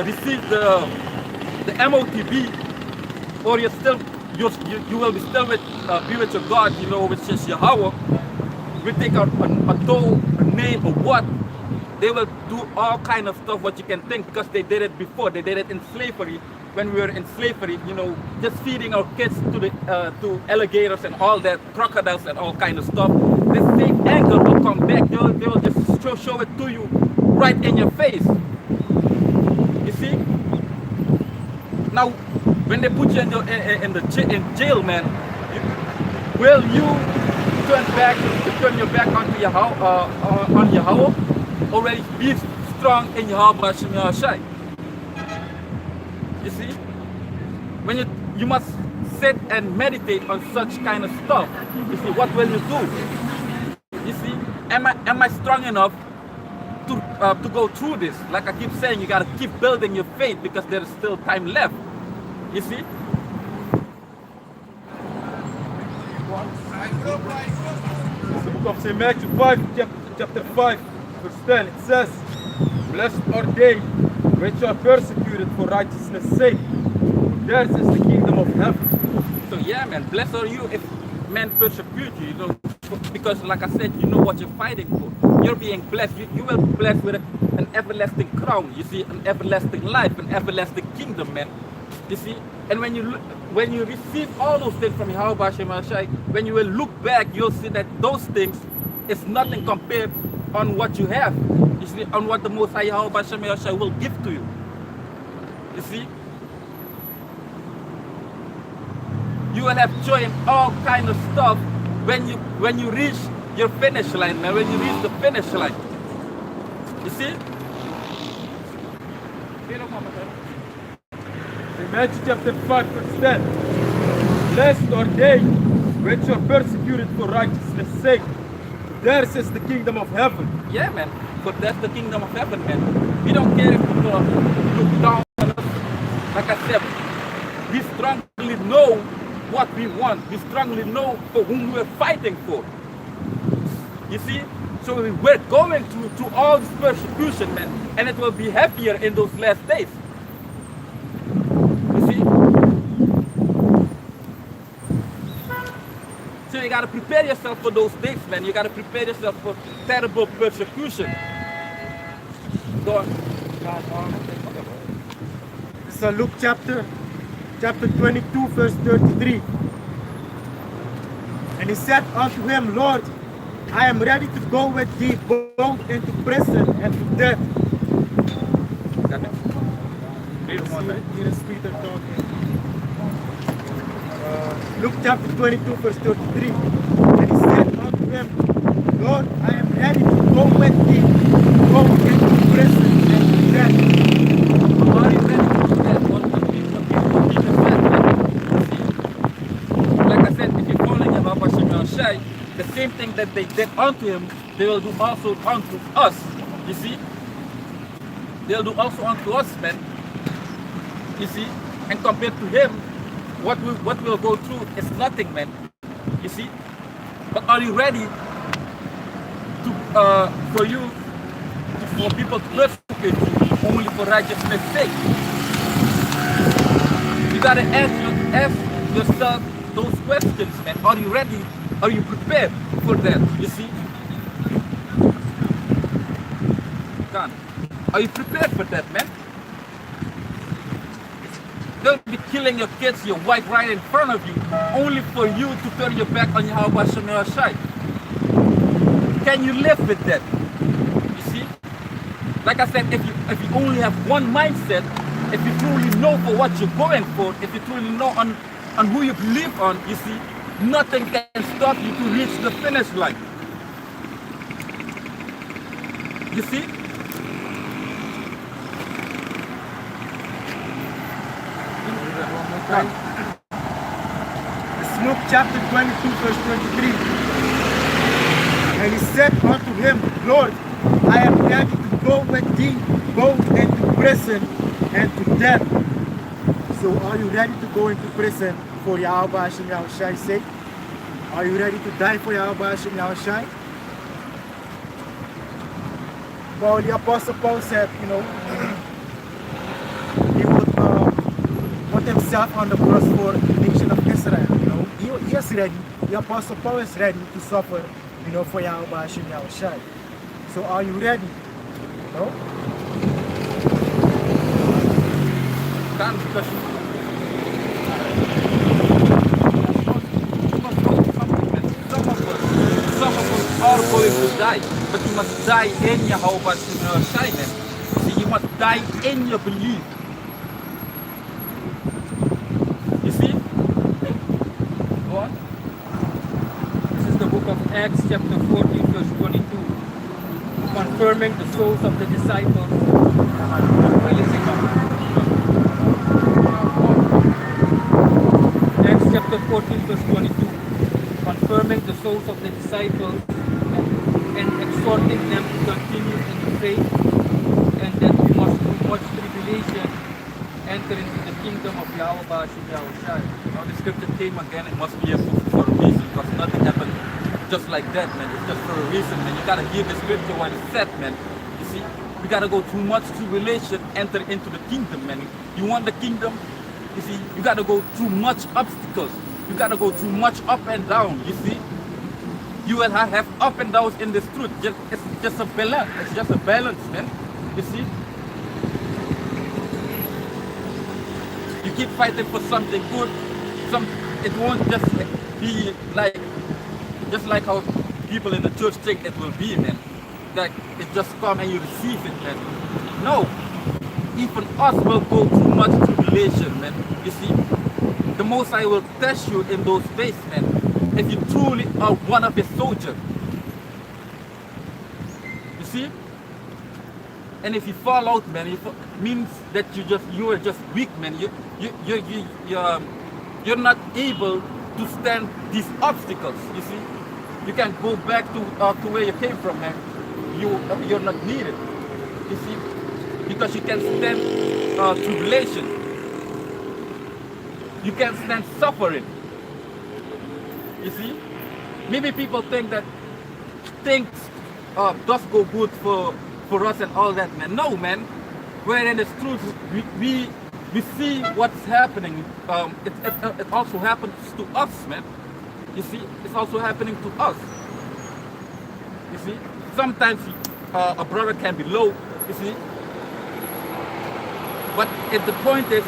receive the MOTB, or you will be still be with your God, you know, which is YAHAWAH. We take a toll, a name, or what. They will do all kind of stuff what you can think, because they did it before. They did it in slavery. When we were in slavery, you know, just feeding our kids to alligators and all that, crocodiles and all kind of stuff. The same anger will come back. They will just show it to you right in your face. You see? Now, when they put you in jail, man, will you turn your back onto YAHAWAH, or will you be strong in YAHAWASHI? You see, when you must sit and meditate on such kind of stuff. You see, what will you do? You see, am I strong enough to go through this? Like I keep saying, you gotta keep building your faith, because there is still time left. You see? It's the book of St. Matthew 5, chapter 5, verse 10. It says, "Blessed are they which are persecuted for righteousness' sake, for theirs is the kingdom of heaven." So yeah, man, blessed are you if men persecute you, you know, because like I said, you know what you're fighting for. You're being blessed. You will be blessed with an everlasting crown. You see, an everlasting life, an everlasting kingdom, man. You see, and when you receive all those things from YAHAWASHI, when you will look back, you'll see that those things is nothing compared on what you have. You see, on what the Most High YAHAWASHI will give to you. You see, you will have joy in all kind of stuff when you reach your finish line, man. When you reach the finish line, you see. St. Matthew chapter 5, verse 10. "Blessed are they which are persecuted for righteousness' sake, for theirs is the kingdom of heaven." Yeah, man. But that's the kingdom of heaven, man. We don't care if people look down on us. Like I said, we strongly know what we want. We strongly know for whom we're fighting for. You see? So we're going through all this persecution, man. And it will be heavier in those last days. You see? So you gotta prepare yourself for those days, man. You gotta prepare yourself for terrible persecution. Go on. This is Luke chapter 22, verse 33. And he said unto him, "Lord, I am ready to go with thee both into prison and to death." Here is Peter talking. Luke chapter 22, verse 33. And he said unto him, "Lord, I am ready to go with thee both into prison and to death." Are you ready to do that? Like I said, if you're following YAHAWASHI, the same thing that they did unto him, they will do also unto us. You see? They'll do also unto us, man. You see? And compared to him, what we'll go through is nothing, man. You see? But are you ready to for people to persecute you only for righteousness' sake? You gotta ask yourself those questions, man. Are you ready? Are you prepared for that? You see? God, are you prepared for that, man? They'll be killing your kids, your wife right in front of you, only for you to turn your back on YAHAWASHI. can you live with that? You see? Like I said, if you only have one mindset, if you truly know for what you're going for, if you truly know on who you believe on, you see, nothing can stop you to reach the finish line. You see? It's Luke chapter 22, verse 23. And he said unto him, Lord, I am ready to go with thee both into prison and to death. So are you ready to go into prison for YAHAWASHI YAHAWASHI's sake? Are you ready to die for YAHAWASHI YAHAWASHI? Well, the Apostle Paul said, you know, he would put himself on the cross for the nation of Israel. You know, he is ready. The Apostle Paul is ready to suffer, you know, for YAHAWASHI YAHAWASHI. So are you ready? No? Can't, because some of us are going to die, but you must die in YAHAWASHI YAHAWASHI. See, you must die in your belief. You see? Go on. This is the book of Acts chapter 14 verse 22. Confirming the souls of the disciples. Acts chapter 14 verse 22. Confirming the souls of the disciples and exhorting them to continue in the faith, and that we must through much tribulation enter into the kingdom of YAHAWASHI YAHAWASHI. Now the scripture came again, it must be for a reason, because nothing happened just like that, man. It's just for a reason, man. You gotta hear the scripture when it's said, man. You see, we gotta go through much tribulation, enter into the kingdom, man. You want the kingdom? You see, you gotta go through much obstacles. You gotta go through much up and down, you see. You will have up and downs in this truth. It's just a balance. It's just a balance, man. You see? You keep fighting for something good. It won't just be like, just like how people in the church think it will be, man. Like it just come and you receive it, man. No. Even us will go through much tribulation, man. You see? The Most High will test you in those ways, man. If you truly are one of His soldiers. You see? And if you fall out, man, it means that you are just weak, man. You're not able to stand these obstacles. You see, you can go back to where you came from, man. You're not needed. You see, because you can stand tribulation. You can stand suffering. You see, maybe people think that things does go good for us and all that, man. No, man. Wherein it's truth, we see what's happening. It also happens to us, man. You see, it's also happening to us. You see, sometimes a brother can be low. You see, but the point is,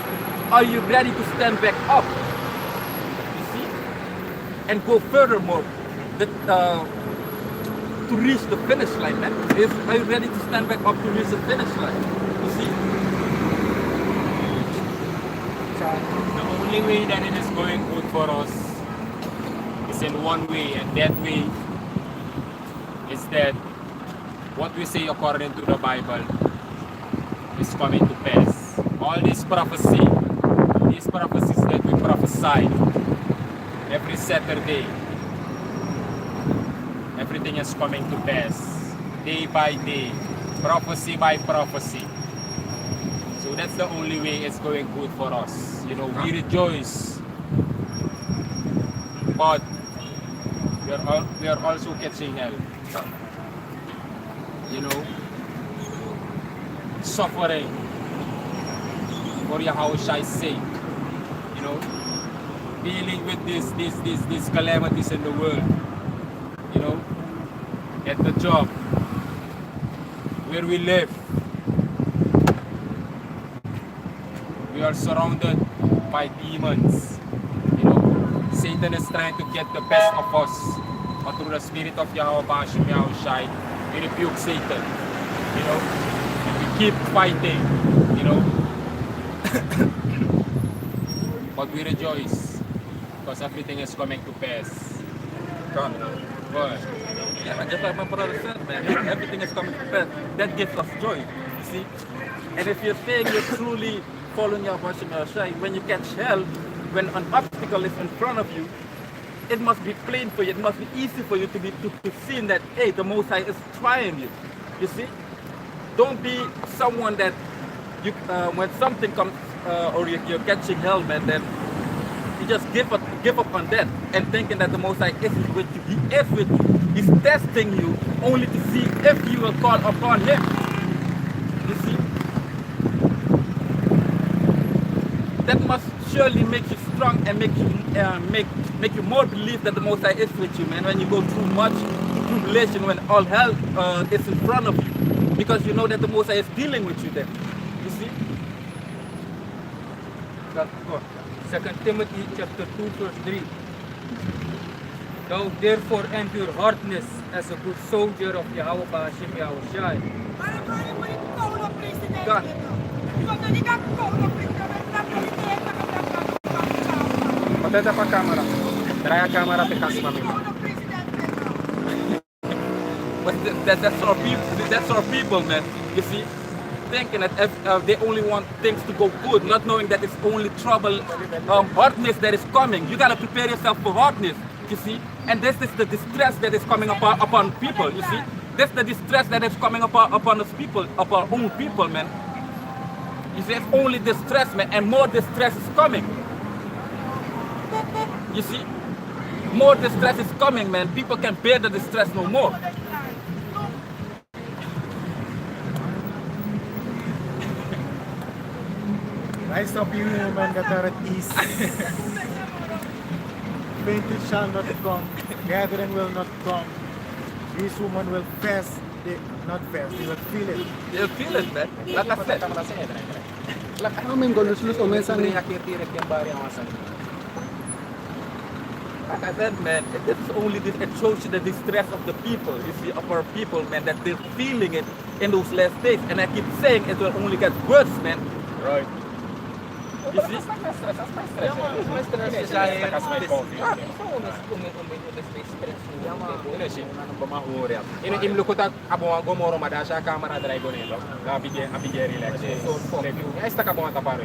are you ready to stand back up? You see, and go furthermore. To reach the finish line, man. Are you ready to stand back up to reach the finish line? You see? The only way that it is going good for us is in one way, and that way is that what we say according to the Bible is coming to pass. All these prophecies that we prophesy every Saturday, everything is coming to pass, day by day, prophecy by prophecy. So that's the only way it's going good for us. You know, we rejoice, but we are also catching hell. You know, suffering for YAHAWASHI's sake. You know, dealing with these calamities in the world. You know, at the job, where we live, we are surrounded by demons. You know, Satan is trying to get the best of us but through the spirit of Yahawah BAHASHAM YAHAWASHI, we rebuke Satan, you know, and we keep fighting, you know. But we rejoice, because everything is coming to pass. Come. But Yeah, just like my brother said, man, everything is coming to pass. That gives us joy, you see. And if you're saying you're truly following YAHAWASHI YAHAWASHI, when you catch hell, when an obstacle is in front of you, it must be plain for you. It must be easy for you to see that, hey, the Most High is trying you. You see, don't be someone that you when something comes or you're catching hell, man, then you just give up on that and thinking that the Most High is with you. He is with you. He's testing you only to see if you will call upon Him. You see, that must surely make you strong and make you more believe that the Most High is with you, man. When you go through much tribulation, when all hell is in front of you, because you know that the Most High is dealing with you then. You see. That's good. 2 Timothy chapter 2 verse 3. Thou therefore endure hardness as a good soldier of Yahawah BAHASHAM YAHAWASHI. God. patete pa camera. Trae a camera te casa mami. But that's our people, man. You see, thinking that if, they only want things to go good, not knowing that it's only trouble, hardness that is coming. You gotta prepare yourself for hardness. You see, and this is the distress that is coming upon people. You see, this is the distress that is coming upon us people, upon our own people, man. You see, it's only distress, man, and more distress is coming. You see, more distress is coming, man. People can bear the distress no more. Rise up, you women that are at ease. Fainting shall not come, gathering will not come. These women will fast, they not fast, they will feel it. You'll feel it, man. Like I said. Like I said, man, it's only this, it shows you the distress of the people, you see, of our people, man, that they're feeling it in those last days. And I keep saying it will only get worse, man. Right. You see? Im lukutak abong gomoro madasha camera drive nito. Abige relax. Ya esta ka mga taparo.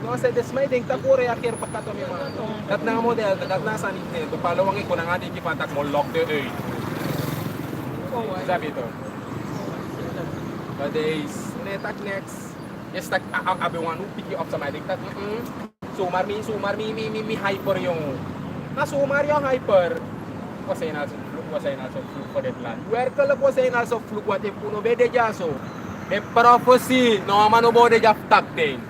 No sa desmaiding takure akir pagkato mi mga. Dat na model, dat na sa nito. Palawang ko nang ati kipantak mo lock the earth. Sabi to. But days netak next. Yes, tak abong pick you up sa my diktat. Sumar mi hyper yung. Na sumar yung hyper. Was ay nasa fluke for that land. Where ka lang was ay nasa fluke what if puno bede jaso. E prophecy no amano bode jaf takting.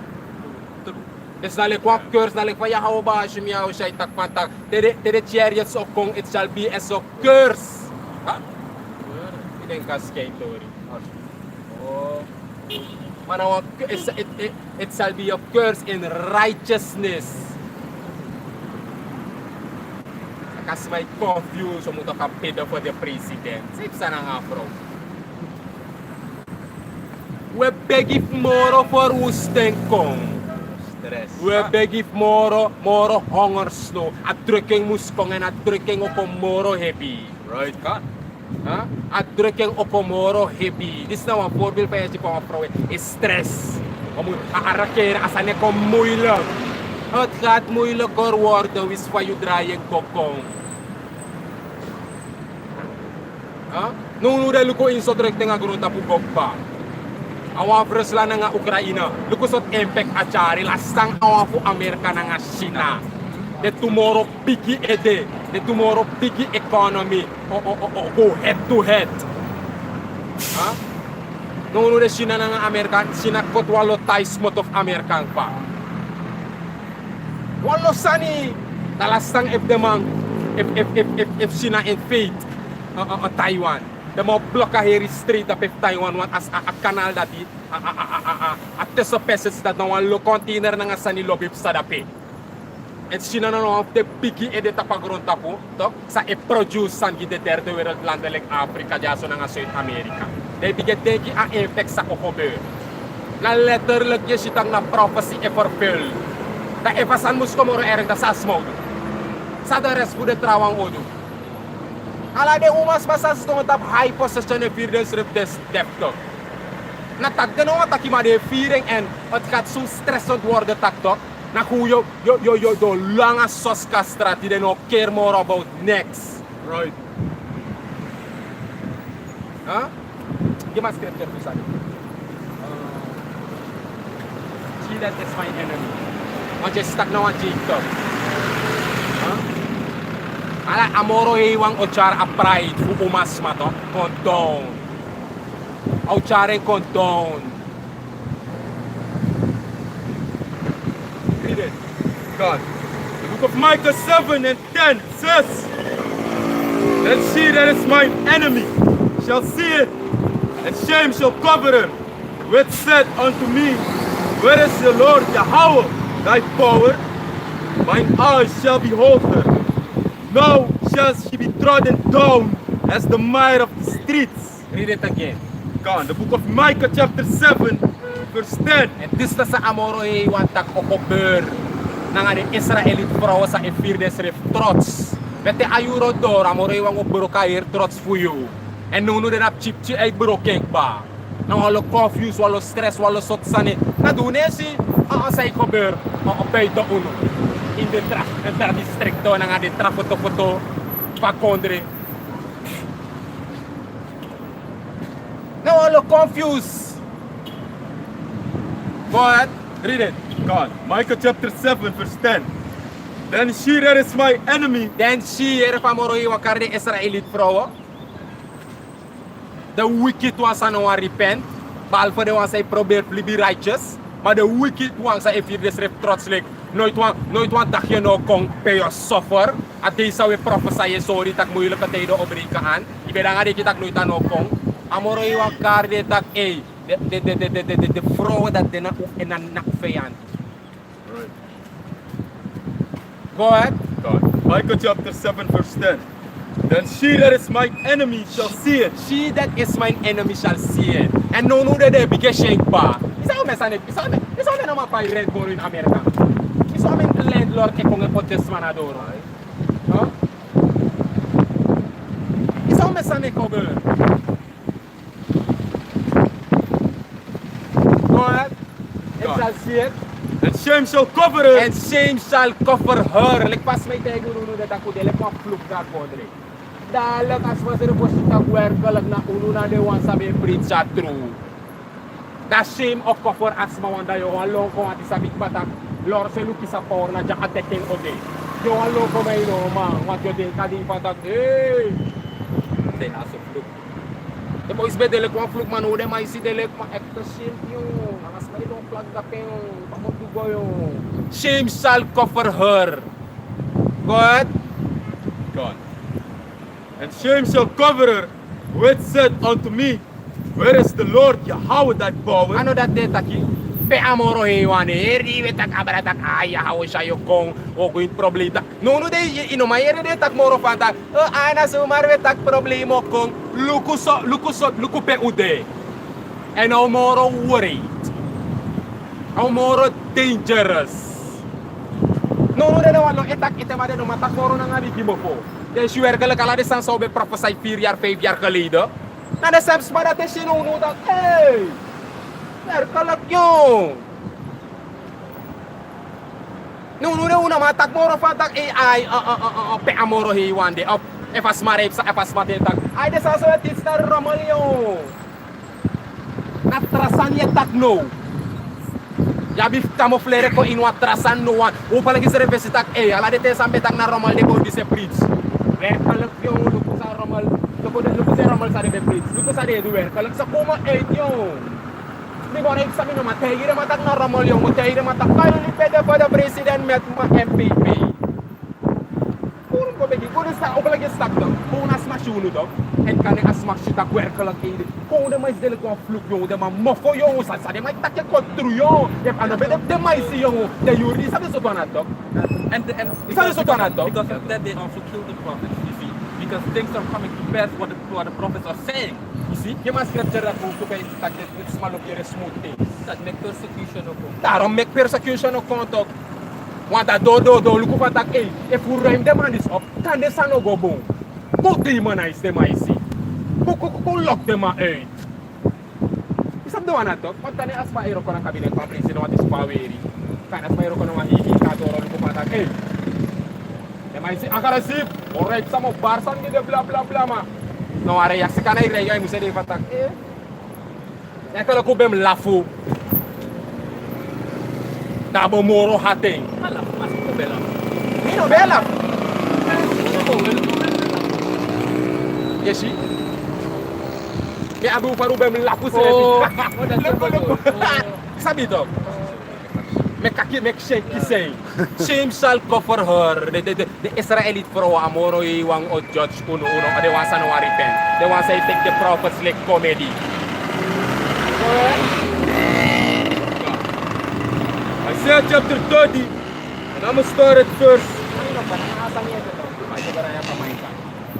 Des nalik kwa curse nalik pa Yahawah BAHASHAM YAHAWASHI takpantak. Tere chariots of kong it shall be as a curse. Ha? Ito yung kaskay story. Oh. Manawag, it shall be a curse in righteousness. Kasi may confuse mo to kapida for the president. Sip sana nga bro. We begif moro for usteng kong. We begif moro hunger snow. At druking muskong en at druking okomoro happy. Right ka? Ha? At druking okomoro happy. This na one voorbeeld pa yan si pang afro is stress. Kamu aarakera asane kom moeilijk. Het gaat moeilijker worden wis van je draaien kokong. Ha? Nung nudelu ko in so direct nga gruta pugok pa. Awa presla na nga Ukraina. Lukusot impact achari lastang awa fu Amerika na nga China. The tomorrow biggie ede. The tomorrow biggie economy. Go head to head. Ha? Nung nude China na nga Amerika, China kot walo ties mot of Amerikan pa. Walo sani talastang if demang if China invade Taiwan. The mo bloka here straight up if Taiwan want as a canal dati at the passage that no one lo container na nga sani lobby sa dapi. Het China nou op de piki en de tapagron tapu, toch? Sa e produce san die de derde wereldlanden like Afrika, ja zo naar Zuid-Amerika. De begin denk je aan impact sa gebeur. Na letterlijk je ziet na prophecy e vervul. Da e pasan mus komoro erg da sa smog. Sa de rest voor de trouwang odu. Ala de umas pasas stond op high position en vierde schrift des depto. Na tak de no ataki maar de viering en het gaat zo stressend worden tak toch. Na hoe yo do lange soska straat die no care more about next. Right. Huh? Give my scripture to Sadi. See that is my enemy. Want je stak nou aan Jacob. Ala amoro iwang ochar a pride fu umas mato condone. Ochare condone. Read it. God. The book of Micah 7 and 10 says, "Then she that is mine enemy shall see it, and shame shall cover him, which said unto me, Where is the Lord Yahawah, thy power? Mine eyes shall behold her. Now shall she be trodden down as the mire of the streets." Read it again. God, the book of Micah chapter 7, verse 10. En dis sa amoro iwan tak okobeur. Nanga de Israelite vrouwen sa e vierde schrift trots. Vete ayuro door amoro iwan oburo kair trots voor you. En nu de nap chip chi uit buro kek ba. Nou walo confused, walo stress, walo sot sane. Na doen si sa ikobeur o peito uno. In de tra districto nanga de trafoto pa kondre. Now walo confused. Go ahead, read it. God, Micah chapter 7, verse 10. Then she that is my enemy Dan she er pamoro iwan kar de Israelite vrouwen. The wicked ones are no repent. Behalve de ones die probeert to be righteous. Maar de wicked ones are if je de schrift trots ligt. Nooit want dat je nou kon bij je suffer. At deze zou je profetieën sorry dat moeilijke tijden opbreken aan. Je bent dan dat nooit aan nou kon. Amoro iwan kar de tak de vrouwen dat de na vijand. Right. Go ahead. God, Micah chapter 7, verse 10. Then she that is my enemy shall see it. She that is mine enemy shall see it. En no de bige shake ba. Isa me na mapay red ball in America. Isa me landlord e kung potes manador. No? Isa me sa ne cover. Go ahead. It shall see it. And shame shall cover her. And shame shall cover her. Like pas may tayo nuno dat ako de like fluk dat kodre. Dalag as mas ero posita werkelijk na uno na de wan sabi preach sa true. Da shame of cover as mawanda yo along ko ati sabi batak lor se luki sa por na jaka teking ode. Yo along ko may no ma wat yo din kadi batak hey. Then as of fluk. De boys be dele ko fluk man ode mai si dele ko extra shame yo. Angas may no plug da pero shame shall cover her. Go ahead. God. And shame shall cover her, which said unto me, Where is the Lord Yahawah thy power? Ano dat de taki? Pe amoro hewane, eri wetak abaratak YAHAWASHI yo kong o kuin problema. No de ino mayere de tak moro fanta. Ana sumar wetak problema kong luku pe ude. And no moro worried. Ang moro dangerous. No de walo etak itemade no matak moro na nga di mo po. De shuwer kala kala de san sobe prophesy 4 jaar 5 jaar geleden. Na de saps maar dat is sinuno dat hey. Kalak yung. No una matak moro fatak AI pe amoro hiwande op efas marep sa efas matetak. Ay de sa so tit star romalyo. Natrasan ye tak no. Yabi camuflare ko inwa trasan no one. O pala gis revesitak ala de te sampe tak na romal de ko di se preach. Wer kalak yung luko sa romal. Luko sa romal sa de preach. Luko sa de wer kalak sa kuma 8 yung. Di ba na sabi no matay gira matak na romal yung matay gira matak kayo ni pede pa da president met ma MPP. Puro ko begi ko sa o pala gis tak do. Punas ma tjoen toch? En kan ik als mag shit dat werkelijk eden. Gewoon de mais dele kon vloek jongen, de man moffo jongen, sa de mai tak je kon tru jongen. Je ano be de mais jongen, de juri sa de so dan toch? And Is that so done, dog? because of that, they also kill the prophets, you see. Because things are coming to pass what the prophets are saying, you see. Je maar scripture dat ook bij tak dit smal op je smooth things. That make persecution of them. Daarom make persecution ook kon toch. Want dat do look op dat if we ruim de man is op, kan de san go boom. Moet die man is de mais zie. Hoe lock de man uit. Is dat de man toch? Want dan as pa ero kon een kabinet van president wat is poweri. Kan as pa ero kon een hiki ka do look op dat de mais zie agressief. Alright, samo barsan ni de bla bla bla ma. No are ya se kan ai rei ai mu se de fatak. Ya kalau ko bem lafu. Dabo moro hating. Alam, mas ko bela. Mino bela. Yesi. Me abu faru bem lafu se. Oh, Loko. Sabi to. Me kaki me shake kisay. Shame shall cover her. The Israelite pro amoro iwang o judge uno. They want to repent. They want to take the prophets like comedy. Isaiah chapter 30, and I'm going to start at first.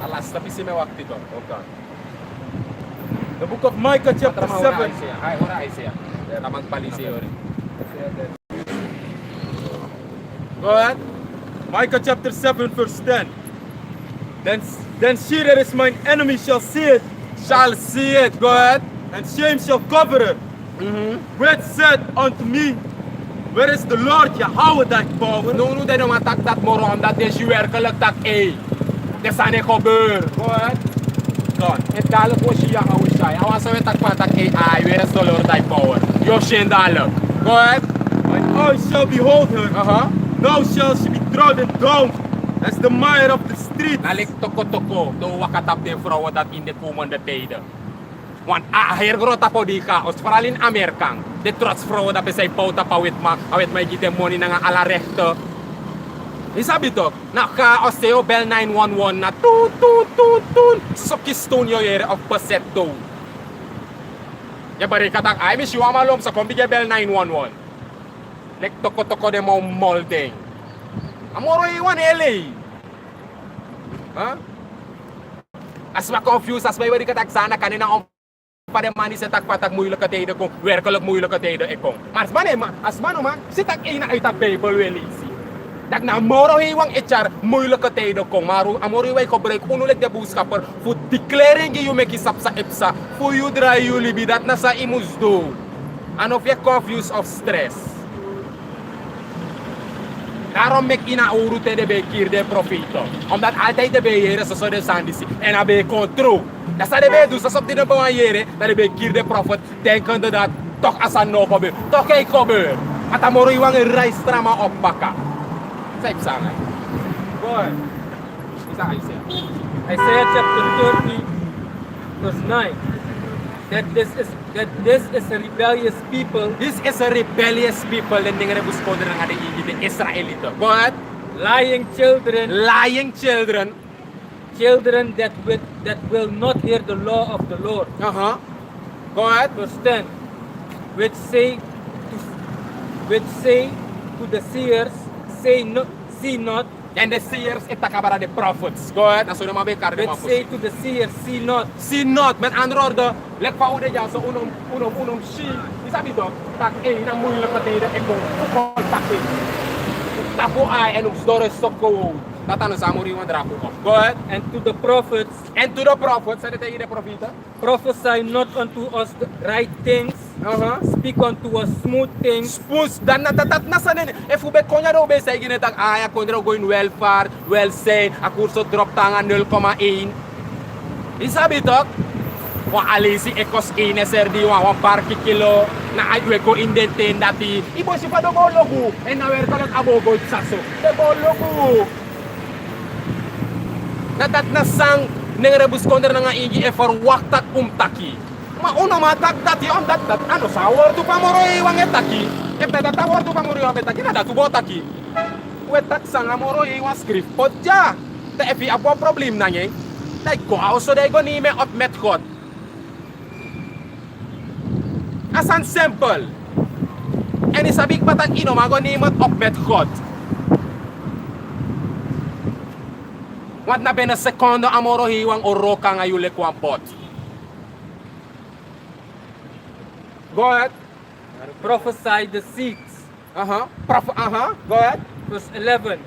Alas, tapi si me waktu to. Okay. The book of Micah chapter 7. Ay, ora Isaiah. Tamang palisi ori. Go ahead. Micah chapter 7 verse 10. Then she that is mine enemy shall see it. Shall see it. Go ahead. And shame shall cover it. Which said unto me, where is the Lord Yahawah thy power? No, de não attack dat moro omdat deze werkelijk dat de sane gebeur. Go ahead. God. Het dadelijk was je YAHAWASHI. I want to talk about that where is the Lord thy power? Yo shin dadelijk. Go ahead. And I shall behold her. Now shall she be trodden down as the mire of the street. Nalik toko-toko. Do wakatap de vrouwen dat in de komende tijden. Want hier groot po di chaos, vooral in Amerika. De trots vrouwen dat zij pauta pa wit mij gieten money na ala rechten. Isabi toch? Na chaos seo bel 911 na toon. Sokje stone yo hier of beset do. Je barika tak ay mis yuwa malom sa kombi bel 911. Lek toko de mo molding. Amoro iwan LA. Huh? As ma confused as may wari katak sana kanina om pada mani sa takpatak moeilijk tijden kong werkelijk moeilijke tijden ikong. Maar as mano man, sitak ina ay ta Bible welisi. Dag na moro hiwang echar moeilijke tijden kong maru amoro hiway ko break unulit de buskaper fu declaring you make isap sa ipsa fu you dry you libidat na sa imusdo. Ano of ye confused of stress. Daarom mek ina urute de bekir de profito. Omdat altijd de beheer so de sandisi en abe control. Dat sa de be dus op de beheer dat de bekir de profit denkende dat toch asan no gebeur. Toch kijk gebeur. Ata moro iwang reistrama opbaka. Zeg sana. Boy. Isa Isaiah. Isaiah chapter 30, verse 9. That this is a rebellious people. This is a rebellious people and ningere buskoder ng ade the Israelite. Go ahead. Lying children. Lying children. Children that will not hear the law of the Lord. Go ahead. Verse 10. Which say to the seers, see not. And the seers itakabara the prophets. Go ahead. Naso na mabekar de Which say to the seers, see not. See not. Met andere orde. Lek pa ude ja so unom shi. Isabi to. Tak na moeilijk tijden eko. Kontak tapo ay en store sokko. Dat aan sa mori wan drapo. Go ahead. And to the prophets. And to the prophets. Say de profita. Prophesy not unto us the right things. Speak unto us smooth things. Spus dan natatat na sanin. If ube konya do be say ginetag aya kondro going well far, well said. A kurso drop tangan 0,1. Isabi tok. Wa alisi ekos ineser di wa parki kilo na aywe ko indenten dati. Ibo si pado ko logo. En nawer ko ng abogo saso. De logo. Natat na sang nengrebus konder nga igi e for waktat umtaki. Mauna matak dati on dat ano sa wartu pamoroi wang etaki. If that wartu pamoroi wang etaki na datu botaki. Wetak sang amoroi wang script podja. Te efi apa problem nanye. Dat go also dat go niet meer op met God. Dat is simpel. En is abik patak ino maar go niemand op met God. Want na binnen seconde amoro hiwang oroka nga yule kwam pot. Go ahead. Prophesy the seeds. Go ahead. Verse 11.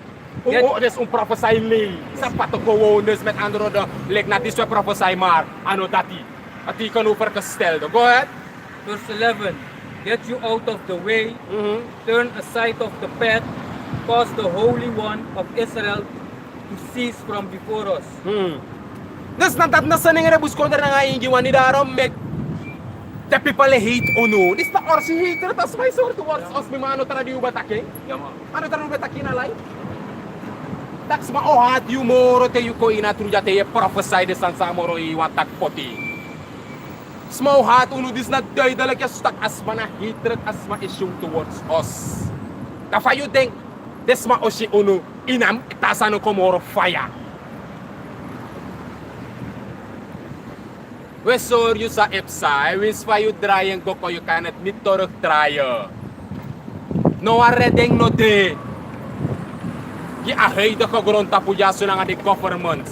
Dus een professie lee. Sa pato gewoon dus met andere woorden. Lek na dit soort professie maar. Ano dati. At die kan overgesteld. Go ahead. Verse 11. Get you out of the way. Turn aside of the path. Cause the Holy One of Israel to cease from before us. Dus dat na saning rebus ko na nga ingiwan ni Darom make the people hate ono. This the orsi hater tas may sort towards us mi mano tara di ubatake. Ano tara ubatake na lai? That's ma ohat you moro te you ko ina truja te prophesy de sansa moro I watak poti. Small hat uno dis na duidelijk is stak asma na hatred asma issue towards us. Kafa you think this ma oshi uno inam itasano komoro fire. We sor you sa EPSA, wis pa you draaien go ko you kan het niet terugdraaien. No reding no de. Je huidige grondtapuja zo lang de governments.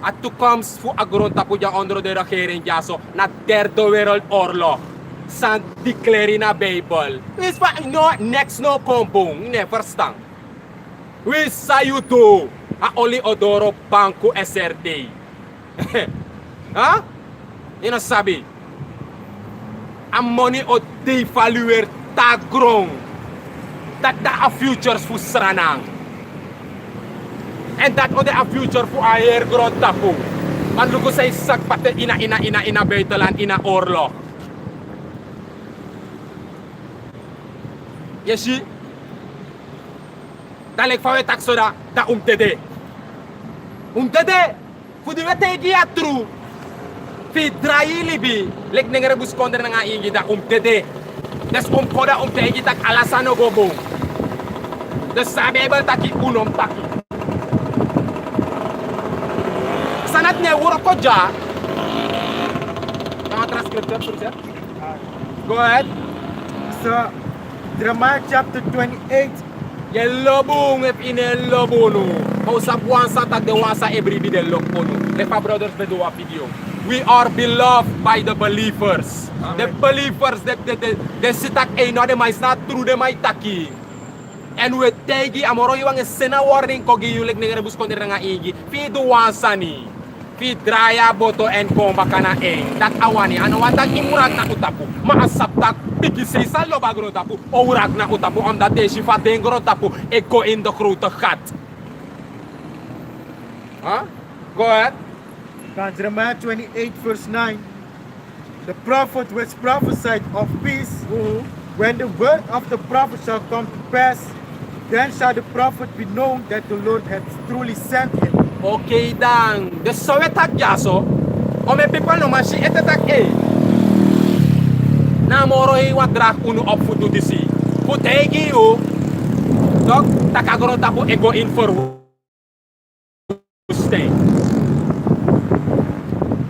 At toekomst voor grondtapuja onder de regering jaso na derde wereldoorlog. San declare na Bijbel. Wis pa no next no kompong, ne verstaan. Wis sa you do. A oli odoro banco SRD. Ha? You know sabi. A money o devalueer tagrong. Dat a futures voor Suriname. En dat ode a future voor a heer grond tapu. Man lugo say sak pate ina buitenland ina oorlog. Je zie. Dan lek van tak soda da tede. Tede. Voor de wet ya true. Fi drai libi lek nengere bus konder nga ingi da tede. Des koda tegi tak alasano gobo. Des sabebel taki unom taki. Sanat ne wuro koja. Yang transcriptor terus. Go ahead. So, Jeremiah chapter 28. Ye lobong ep ine lobono. How sa wansa tak de wansa every day lokono. Le fa brothers be do a video. We are beloved by the believers. Amen. The believers they sitak e no de mai sta true de mai taki. And we tegi amoro yung sena warning ko gi yulik nengere bus kondir nga igi. Fi do wansa ni. Fi draya boto and komba kana e. Dat awani ano watak imurat na utapu. Maasap tak bigisi sa loba gro tapu. Ourak na utapu om dat de shifa dengro tapu. E go in the grote gat. Huh? Go ahead. Jeremiah 28 verse 9. The prophet was prophesied of peace. When the word of the prophet shall come to pass, then shall the prophet be known that the Lord has truly sent him. Okay dan. De sowetak jaso. Ome people no mashi etetak e. Na moro hi wadrak unu opfutu disi. Putegi u. Dok takagro tapu ego in for stay.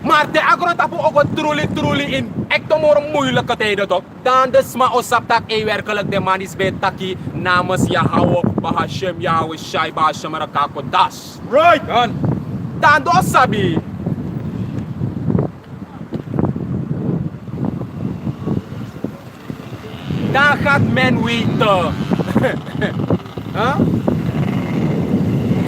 Maar de agro tapu ogo truly in. Ek to moro moeilijk katede toch. Dan de sma osap tak e werkelijk de man is betaki namens Yahawah, BAHASHAM, YAHAWASHI, BAHASHAM rakako das. Right. Dan do sabi. Dan gaat men weten. Huh?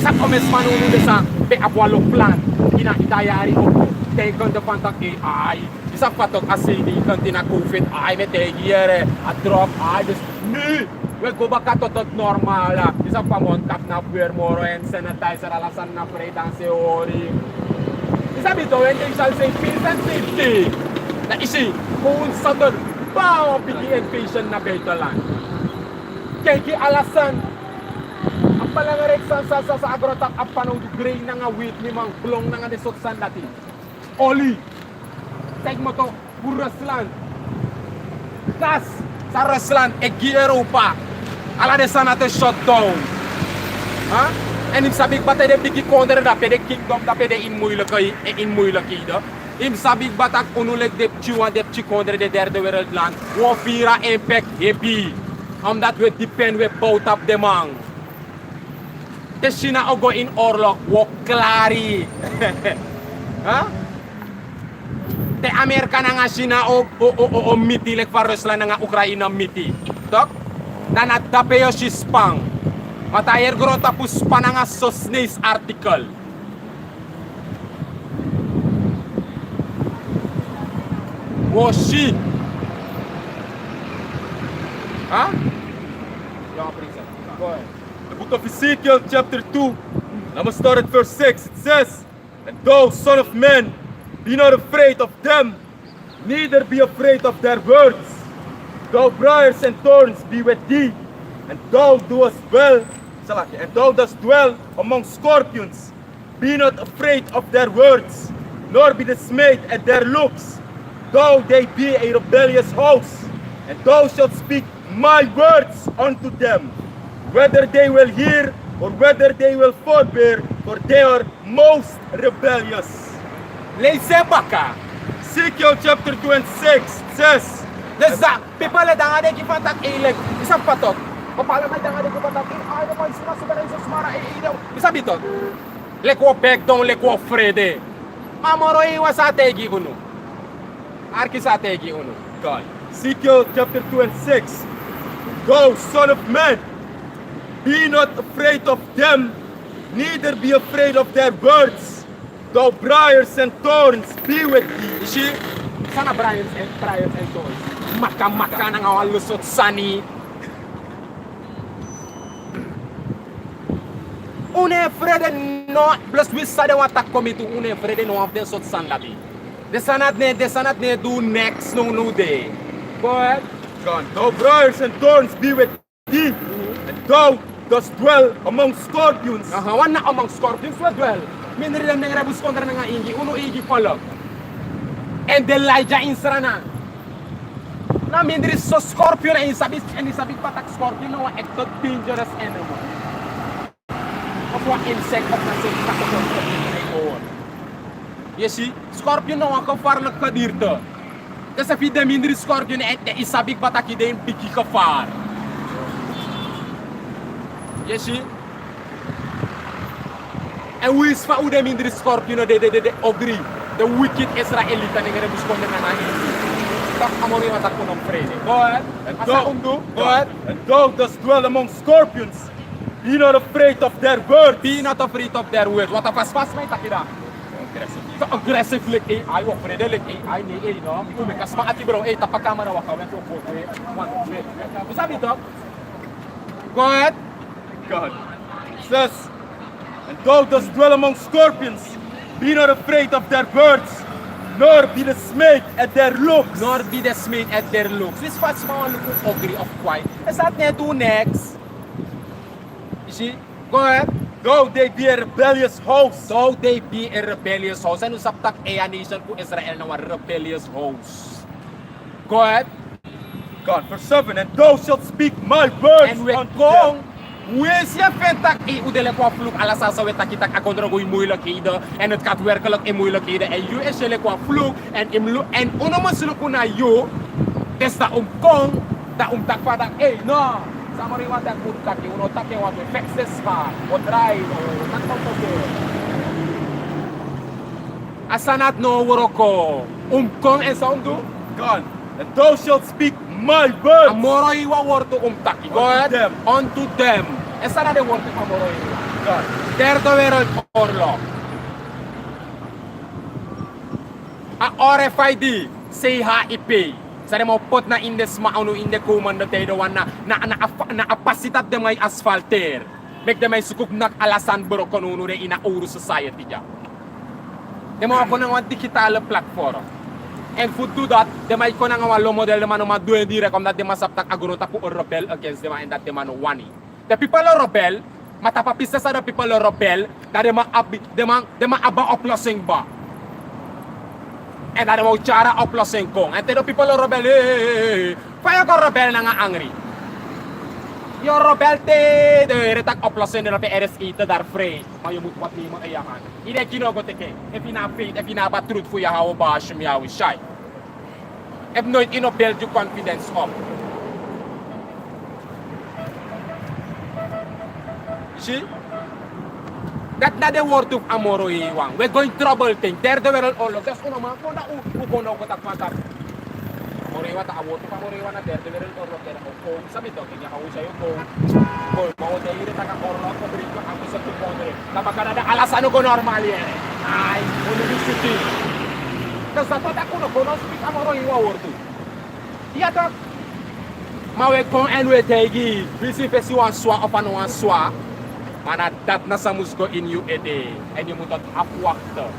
Sa komes manu de sa be apwalo plan. Ina itayari ko. Teken de pantak AI. Isa patok asidi kan tina COVID ai met hier a drop ai dus nu we go back tot normal la. Isa pamontak na puer moro en sanitizer alasan na pre dan seori. Isa bito en ting sal say peace and safety. Na isi kung sa don bao PDN patient na betolan. Kaya alasan ang palangarek sa agrotak ang panong gray na nga wheat ni mang blong na nga desoksan dati. Oli. Tek mo to, Ruslan. Gas sa Ruslan, egi Europa. Ala de sana te shutdown. Ha? En im sabik bata de bigi kondre da pede kingdom da pede in moeilijkheden. Im sabik bata onulek de tjuan de kondre de derde wereldland. Wo vira impact happy. Omdat we depend we bout op de man. De China ook go in oorlog, wo klari. Huh? De Amerika nga China o miti lek van Rusland nga Oekraïne miti. Tok? Dan at dape yo si spang. Matayer grota pu span nga sosneis artikel. Wo shi. Huh? Go ahead. The book of Ezekiel, chapter 2. I'm going to start at verse 6. It says, "And thou, son of man, be not afraid of them, neither be afraid of their words. Though briars and thorns be with thee, and thou doest dwell among scorpions. Be not afraid of their words, nor be dismayed at their looks, though they be a rebellious host. And thou shalt speak my words unto them, whether they will hear or whether they will forbear, for they are most rebellious." Leise baka. Ezekiel chapter 2 and 6 says, Desa, people le danga de ki patak ileg. Isa patok. Papala may danga de ki patak ay no man suma super sa smara ilaw. Isa bitot. Lekwo back down, lekwo frede. Amoro iwa sa tegi uno. Arki sa tegi uno. God. Ezekiel chapter 2 and 6. "Go, son of man, be not afraid of them, neither be afraid of their words. Though briars and thorns be with thee." Ishi, sana Brian and Toys. Maka nang awal lusot sani. Une frede no, plus we sade watak komitu une frede no of den sot san labi. Desanat ne do next no day. Go ahead. God. "Though briars and thorns be with thee, and thou dost dwell among scorpions." Wana among scorpions we dwell. Minri lang nang rebus kontra nga ingi, uno igi follow. And Elijah in Sarana. Na mindri so scorpion and isabit patak scorpion no a dangerous animal. Of what insect of na same patak. You see, scorpion no ako far na kadirta. Kasi pide mindri scorpion and isabik patak ide bigi ka far. You see? And we is fa ude mindri scorpion de ogri. The wicked Israelita nga rebus kontra nga tak amori matak ko ng frede. Go ahead. Go ahead. "And thou dost dwell among scorpions, be not afraid of their words." Be not afraid of their words. What a fast may takida. So aggressive like AI, o frede like AI ni no. Kumikas ma ati bro, tapak kamera waka wen to po. Sabi to. Go ahead. God. It says, "And thou dost dwell among scorpions, be not afraid of their words, nor be dismayed at their looks." Nor be dismayed at their looks. This fast mga look ogri of quiet. Is that neto next? You see? Go ahead. "Though they be a rebellious host." So they be a rebellious host. Ano saptak a nation ko Israel na rebellious host. Go ahead. God, verse 7, "And thou shalt speak my words And we unto kong them." Wesia fentak udele kwa fluk ala sasa we takitak akondro go moeilijk heden en het gaat werkelijk in moeilijkheden en you esele kwa fluk en imlu en uno masulu kuna you des da kong da tak pada no samari wata kutak uno take wa fexes pa o dry no tak to asanat no woroko kong en soundu God, "And thou shalt speak my words." amoro iwa worto taki go ahead unto them esa na de worto amoro iwa God. Derde wereldoorlog. A RFID, CHIP. Sa mo pot na indes maano inde komando tayo wan na apasitat de may asfalter. Meg de may sukuk nak alasan bro konuno de ina uru society ja. De mo ako nang digital platform. And for do that, de may ko nang walo model de mano maduen dire kom dat de masaptak agono tapu rebel against them and that de mano wani. The people are rebel, matapapisa sa the people are rebel, that de ma aba oplossing ba. And that mo chara oplossing kong. And the people are rebel, kaya ko rebel na nga angry. Je rebelte, de retak oplossen op de RSI te daar vrij. Maar je moet wat nemen in je hand. Iedereen kino go teke. If je na faith, if je na batrut voor YAHAWAH, BAHASHAM, YAHAWASHI. Heb nooit in op beeld je confidence op. Zie? Dat na de woord of amoro iwang. We're going trouble thing. Derde wereldoorlog. Dat is onoma. Kona u kono ko tak matar. Morewa ta awot pa morewa na derde wereldoorlog kaya ko kung sabi to kanya ako sa iyo kung mau dahil ta ka orlog ko dito ako sa tupondre. Kapag kada alasan ko normal yan. Ay, university. Kasi sa ta ko no kono speak amoro iwa wortu. Iya ta. Mawe kon enwe tegi. Bisi pesi wan swa of wan swa. Mana dat na sa musgo in UED en je moet dat afwachten.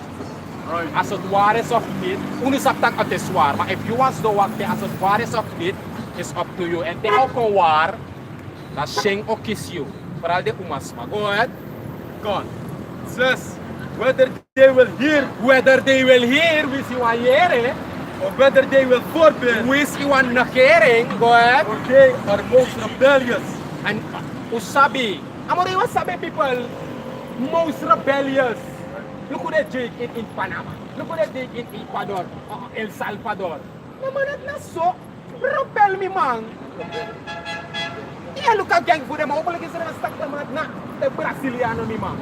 Als het waar is of niet, unisaptak at is waar. Maar if you want to wachten, als het waar is of niet, is up to you. En de ook waar, dat sheng ook kies you. Vooral de umasma. Go ahead. Gone. Says, whether they will hear Wis you want here, or whether they will forbear, wis you want nakering, go ahead. for they are most rebellious. And usabi, amore sabi people, most rebellious. Look at that Jake in Panama. Look at that Jake in Ecuador, El Salvador. Naman at na so, rebel mi man. Iya look at gang for them. Ako lagi sa stuck naman na the Brasiliano mi man.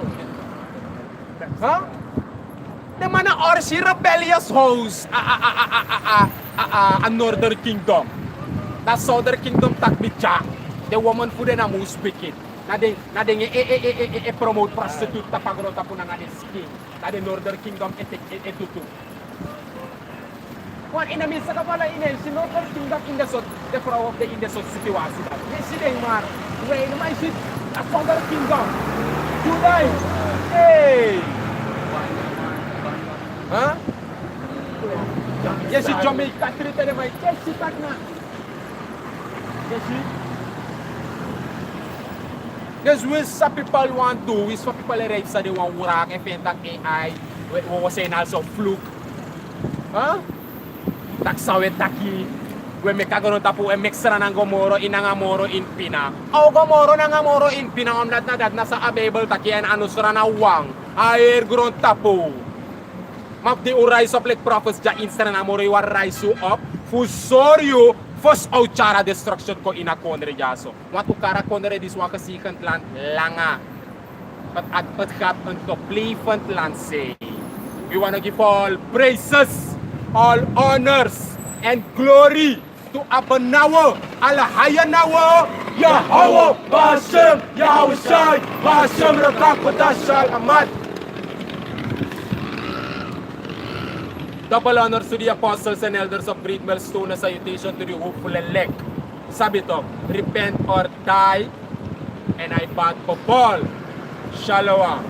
Huh? Naman na or si rebellious host a Northern Kingdom. The Southern Kingdom takbitja. The woman for them who speak it. Nadeng promote prostitute tapagro tapo na nga skin. Nade Northern Kingdom tutu. Kung inamin sa kapala inen, si Northern Kingdom in the sort, the flow of the in the sort situasi dat. Yes, si Neymar, wey naman si the Southern Kingdom. Today, hey! Huh? Yes, si Jamaica, trita na may, yes, si Tagna. Yes, si... Because what some people want to do is for people like sa they want work and that AI we was saying also fluke. Huh? Tak sawe taki we make kagono tapu we mix na ng gomoro inangamoro in pina. O gomoro nangamoro in pina on that na sa available taki and ano sura na wang. Air gron tapu. Map di rise up like prophets ja instant na moro war rise you up. Fusoryo first out chara destruction ko ina konre jaso. Want to kara konre this one second land langa. But at but got unto pleasant land say. We want to give all praises, all honors and glory to Abanawa, Alahayanawa, YAHAWAH, BAHASHAM, YAHAWASHI, BAHASHAM, Rakapatashal Ahmad. Double honors to the apostles and elders of Great Millstone, a salutation to the hopeful elect. Sabi to, repent or die, and I bat for Paul. Shalom.